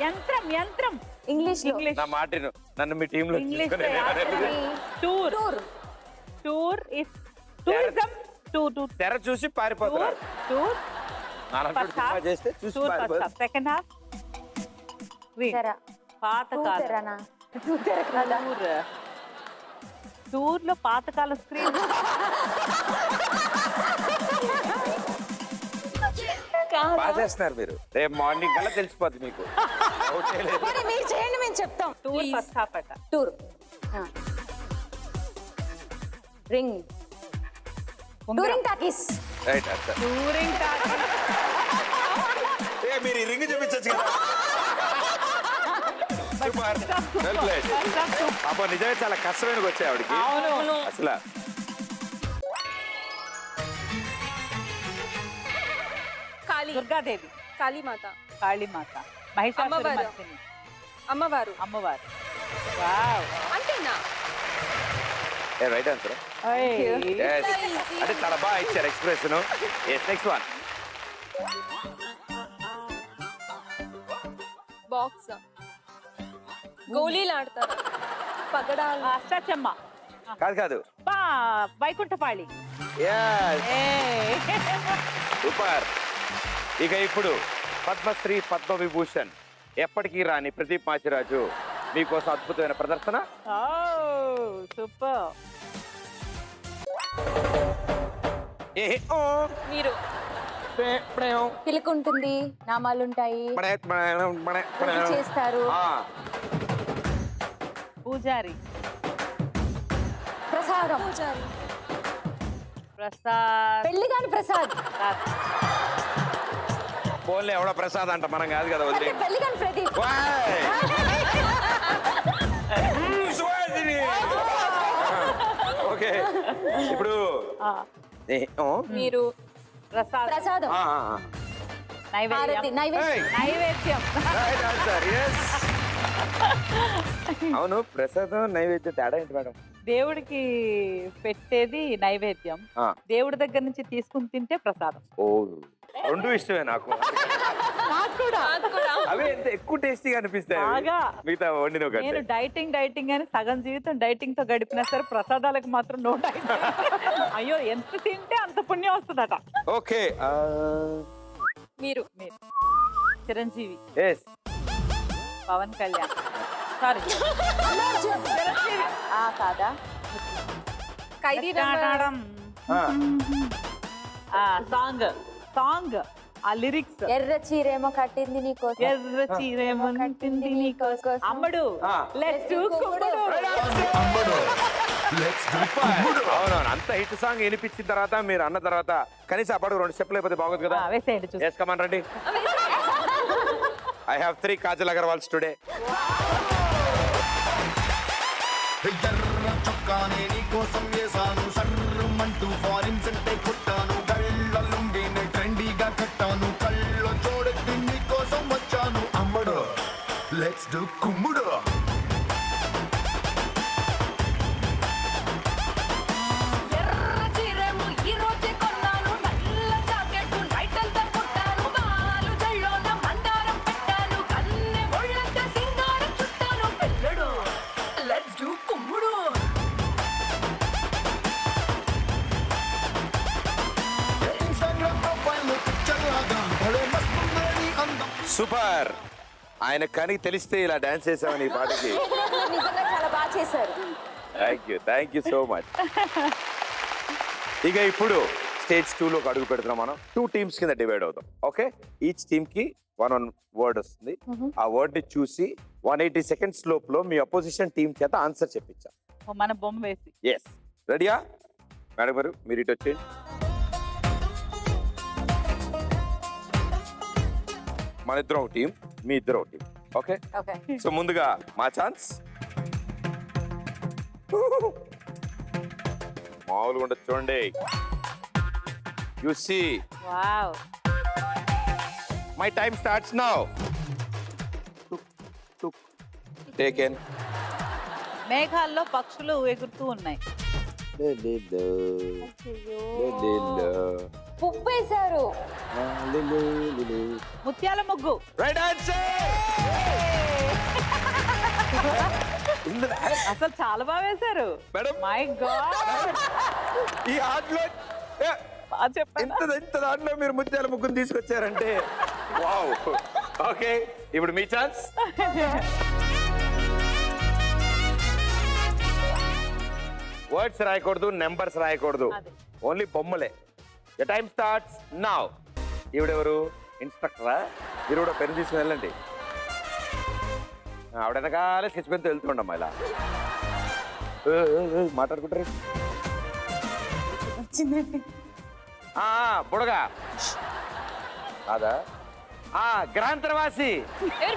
యంత్రం, యంత్రం. ఇంగ్లీష్ లో. నా మాటను నన్ను మీ టీంలో English tour. Tour is tourism. తెర చూసి పారిపోతున్నారు. టూర్ చేస్తే చూసి పారిపోతారు. Second half. తెర, పాతకాలం. తెరనా? టూర్ లో పాతకాలం స్క్రీన్. బాగా చేస్తున్నారు మీరు. రేపు మార్నింగ్ కల్లా తెలిసిపోద్ది మీకు. మీరు చేయండి, మేము చెప్తాం. టూర్ ఫస్ట్ హాఫ్ అట. Tour, ring, touring talkies. Right, అచ్చా. Touring talkies. మీరు ఈ రింగ్ చూపించచ్చు కదా. Super, well played. పాపం నిజంగా చాలా కష్టమైన వచ్చాయి ఆవిడకి అసలు. దుర్గాదేవి, కాళీమాత, కాళీమాత, మహిషాసురమర్దిని, అమ్మవారు. అమ్మవారు. వావ్, అంతేనా? Right answer. అంటే చాలా బాగా ఇచ్చారు ఎక్స్ప్రెషన్. Next one. బాక్స్, గోళీలు ఆడతారు, పగడాలు, అష్టాచమ్మ. కాదు కాదు, వైకుంఠపాళి. సూపర్. ఇక ఇప్పుడు పద్మశ్రీ పద్మవిభూషణ్ ఎప్పటికీ రాని ప్రదీప్ మాచిరాజు మీకోసం అద్భుతమైన ప్రదర్శన. సూపర్. మీరు పిలుకుంటుంది, నామాలుంటాయి, చేస్తారు. పూజారి, ప్రసాదం, పూజారి, ప్రసాద్, పెళ్లి కాని ప్రసాద్. ఫోన్లో ఎవడో ప్రసాద్ అంట, మనం కాదు కదా. వదిలే. పెళ్లి కాని ప్రదీప్. ఓకే, ఇప్పుడు మీరు ప్రసాదం, నైవేద్యం. అవును, ప్రసాదం నైవేద్యం తేడా ఏంటి మేడం? దేవుడికి పెట్టేది నైవేద్యం, దేవుడి దగ్గర నుంచి తీసుకుని తింటే ప్రసాదం. ఓ, రెండు ఇష్టమే నాకు. అవే ఎంత ఎక్కువ టేస్టీగా అనిపిస్తాయి మిగతా వండిన. నేను డైటింగ్ అని సగం జీవితం డైటింగ్ తో గడిపినా సరే ప్రసాదాలకు మాత్రం నో డైటింగ్. అయ్యో, ఎంత తింటే అంత పుణ్యం వస్తుందట. ఓకే, మీరు చిరంజీవి, పవన్ కళ్యాణ్, సారీ కాదా, సాంగ్ ఆ లిరిక్స్. ఎర్ర చీరేమో కట్టింది నీకోసం, ఎర్ర చీరేమో కట్టింది నీకోసం, అమ్మడు లెట్స్ డు కుమ్ముడు. అవునవును, అంత హిట్ సాంగ్ వినిపించిన తర్వాత మీరు అన్న తర్వాత కనీసం అప్పుడు 2 స్టెప్లు అయిపోతే బాగోదు కదా. వేసేయండి. ఎస్, కమాన్ రండి. I have 3 Kajal Agarwals today. ఎర్ర చొక్కానే నీకోసం వేసాను, సర్రమంటూ ఫారిన్ సెంటే కొట్టాను, కళ్ళ లుంగిని ట్రెండీగా కట్టాను, కళ్ళ చూడెత్తి నీకోసం వచ్చాను, అమ్మడు లెట్స్ డు కుమ్ముడు. సూపర్. ఆయన కనికి తెలిస్తే ఇలా డాన్స్ చేసామని ఈ పాటకి. చాలా బాగా చేశారు. Thank you so much. ఇక ఇప్పుడు స్టేజ్ 2లోకి అడుగు పెడుతున్నాం. మనం 2 టీమ్స్ కింద డివైడ్ అవుతాం. ఓకే, ఈచ్ టీమ్ కి 1 వర్డ్ వస్తుంది. ఆ వర్డ్ ని చూసి 180 సెకండ్స్ లోపల మీ అపోజిషన్ టీం చేత ఆన్సర్ చెప్పించాం. మన బొమ్మ వేసి. ఎస్, రెడీయా మేడం గారు? మీరు ఇటు వచ్చేయండి. మన ఇద్దరం ఒక టీం, మీ ఇద్దరు ఒక టీం. ఓకే, సో ముందుగా మా ఛాన్స్. మామూలుగా ఉండదు చూడండి. You see, wow, my time starts now. Taken. మేఘాల్లో పక్షులు ఎగురుతూ ఉన్నాయి. పువ్వేశారు. ముత్యాల ముగ్గు. Right answer. అసలు చాలా బాగా వేశారు మేడం. మై గాడ్, ఈ ఆటలో ఇంత దాంట్లో మీరు ముత్యాల ముగ్గురు తీసుకొచ్చారంటే వావ్. ఓకే, ఇప్పుడు మీ ఛాన్స్. వర్డ్స్ రాయకూడదు, నెంబర్స్ రాయకూడదు, ఓన్లీ బొమ్మలే. The time starts now. ఈవిడెవరు? ఇన్స్పెక్టరా? మీరు కూడా పెన్ తీసుకుని వెళ్ళండి. ఆవిడ వెనకాలే స్కెచ్ పెన్తో వెళ్తుండమ్మా ఇలా మాట్లాడుకుంటారు. బుడగా కాదా? గ్రాంతరవాసి.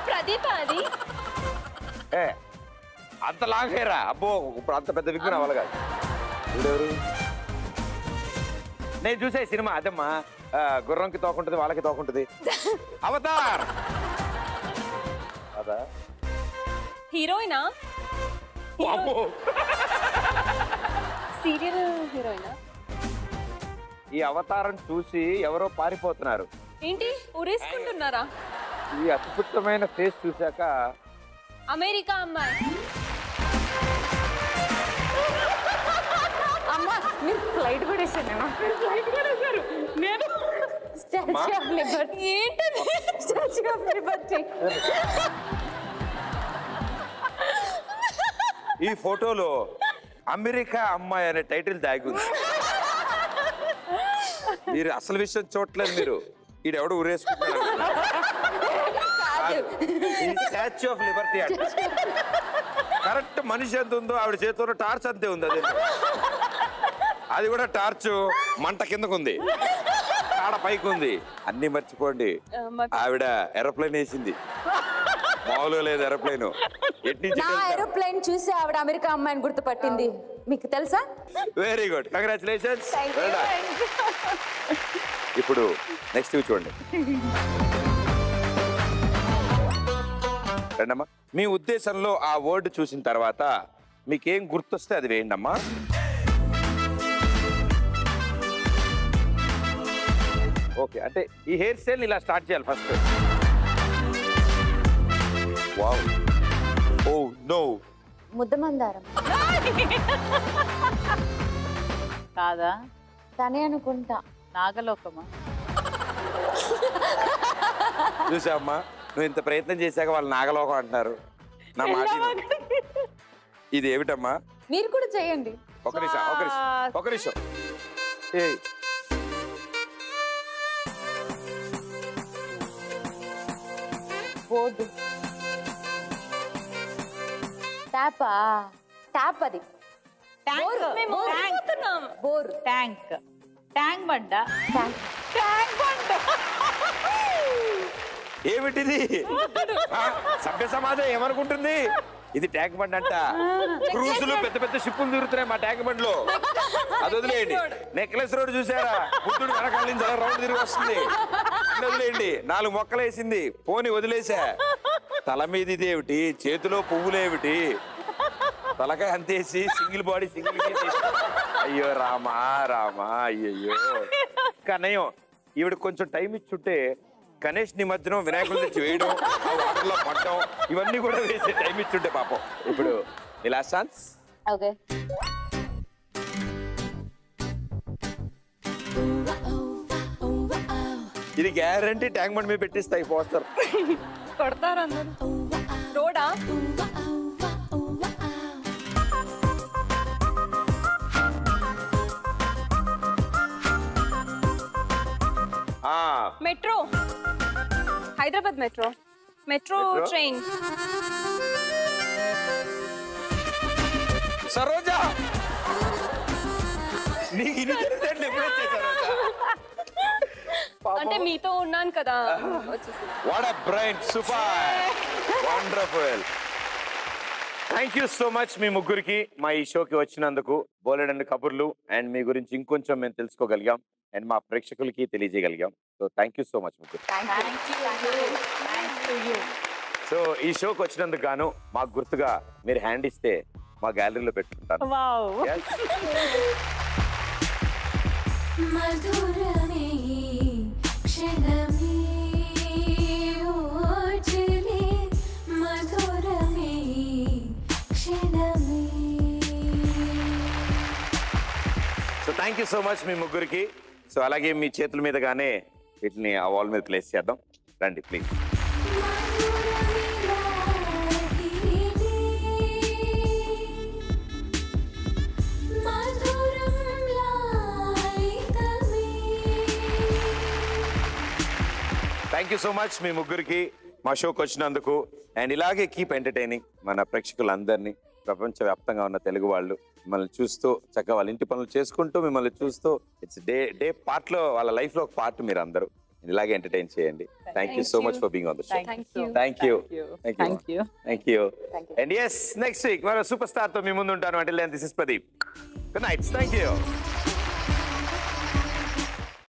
ప్రదీప్. అది అంత లాగేరా? అబ్బో, ఇప్పుడు అంత పెద్ద విగ్గు రావాలి కాదు. ఎవరు? నేను చూసే సినిమా అదమ్మా, గుర్రంకి తోకుంటది, వాళ్ళకి తోకుంటది. అవతార్. అదా? హీరోయినా? సీరియల్ హీరోయినా? ఈ అవతారం చూసి ఎవరో పారిపోతున్నారు. ఏంటి, ఉరేసుకుంటున్నారా? ఈ అద్భుతమైన ఫేస్ చూశాక అమెరికా అమ్మాయి. అమ్మా, మీరు ఫ్లైట్ కూడా వేసాను. ఫ్లైట్ కూడా వేసారు. నేను స్టాచ్యూ ఆఫ్ లిబర్టీ. ఏంటది? Statue of Liberty. ఈ ఫోటోలో అమెరికా అమ్మాయి అనే టైటిల్ దాగుంది. మీరు అసలు విషయం చూడలేదు. మీరు ఈడెవడు ఊరేసుకుంటున్నారు. స్టాచ్యూ ఆఫ్ లిబర్టీ అంటే కరెక్ట్ మనిషి ఎంత ఉందో ఆవిడ చేతిలో టార్చ్ అంతే ఉంది. అది కూడా టార్చ్ మంట కిందకుంది, ఆడ పైకి ఉంది. అన్ని మర్చిపోండి. ఆవిడ ఏరోప్లేన్ వేసింది, మామూలుగా లేదు ఏరోప్లేన్. నా ఏరోప్లేన్ చూసి ఆవిడ అమెరికా అమ్మాయిని గుర్తుపట్టింది. మీకు తెలుసా? Very good, congratulations. ఇప్పుడు నెక్స్ట్ చూడండి. రండమ్మా. మీ ఉద్దేశంలో ఆ వర్డ్ చూసిన తర్వాత మీకేం గుర్తొస్తే అది వేయండి అమ్మా. ఓకే, అంటే ఈ హెయిర్ స్టైల్ ఇలా స్టార్ట్ చేయాలి ఫస్ట్. వావ్, ఓ నో, ముద్దమందారం కాదా? తనే అనుకుంటా. నాగలోకమా? చూసామ్మా, నువ్వు ఇంత ప్రయత్నం చేశాక వాళ్ళు నాగలోకం అంటున్నారు. నా మాట ఇది ఏమిటమ్మా? మీరు కూడా చేయండి. ఒక నిమిషం. ఏయ్, బోర్డు ట్యాపా? ట్యాప్ అది. బోర్. ట్యాంక్. ట్యాంక్ బండ. ట్యాంక్ బండ. ఏమిటిది? సభ్య సమాజం ఏమనుకుంటుంది? ఇది ట్యాంక్ బండ్ అంట. క్రూజులు పెద్ద పెద్ద షిప్పులు తిరుగుతున్నాయి మా ట్యాంక్ బండ్ లో. అది వదిలేయండి. నెక్లెస్ రోడ్ చూసారా? బుద్ధుడు వెనకాల నుంచి అలా రౌండ్ తిరిగి వస్తుంది. వదిలేయండి. 4 మొక్కలు వేసింది, పోని వదిలేసా. తల మీద ఇదేమిటి? చేతిలో పువ్వులేమిటి? తలకాయ అంతేసి సింగిల్ బాడీ సింగిల్. అయ్యో రామా రామా, అయ్యయ్యో. కనయం ఈవిడ కొంచెం టైం ఇచ్చుంటే గణేష్ నిమజ్జనం, వినాయకుడి నుంచి వేయడం, ఆ వాటర్లో పడడం, ఇవన్నీ కూడా వేసే టైం ఇచ్చుంటే పాపం. ఇప్పుడు మీ లాస్ట్ ఛాన్స్. ఓకే. ఇది గ్యారంటీ ట్యాంక్ బండ్ మీద పెట్టిస్తాయి పోస్టర్. కొడతారు అందరు. రోడా? Metro. Hyderabad metro. Metro train. Saroja, నీకు ఇది అంటే మీతో ఉన్నాను కదా వచ్చేసి. What a brain, super, wonderful. Thank you so much మీ ముగ్గురికి మా ఈ షోకి వచ్చినందుకు. బోలెడన్ని కబుర్లు అండ్ మీ గురించి ఇంకొంచెం మేము తెలుసుకోగలిగాం అండ్ మా ప్రేక్షకులకి తెలియజేయగలిగాం. So thank you so much ముగ్గురు. సో ఈ షోకి వచ్చినందుకు గాను మాకు గుర్తుగా మీరు హ్యాండ్ ఇస్తే మా గ్యాలరీలో పెట్టుకుంటాను. మధురమే క్షణమే ఓజలే, మధురమే క్షణమే. So thank you so much మీ ముగ్గురికి. సో అలాగే మీ చేతుల మీదగానే వీటిని ఆ వాల్ మీద ప్లేస్ చేద్దాం. రండి please. Thank you so much మీ ముగ్గురికి మా షోకి వచ్చినందుకు. అండ్ ఇలాగే కీప్ ఎంటర్టైనింగ్ మన ప్రేక్షకులందరినీ, ప్రపంచవ్యాప్తంగా ఉన్న తెలుగు వాళ్ళు మిమ్మల్ని చూస్తూ చక్కగా వాళ్ళ ఇంటి పనులు చేసుకుంటూ మిమ్మల్ని చూస్తూ ఇట్స్ డే పార్ట్లో, వాళ్ళ లైఫ్లో ఒక పార్ట్ మీరు అందరూ. ఇలాగే ఎంటర్టైన్ చేయండి. Thank you so much for being on the show. Thank you. And yes, next week మరో సూపర్ స్టార్ తో మీ ముందు ఉంటాను. అంటే this is Pradeep. Good night. Thank you.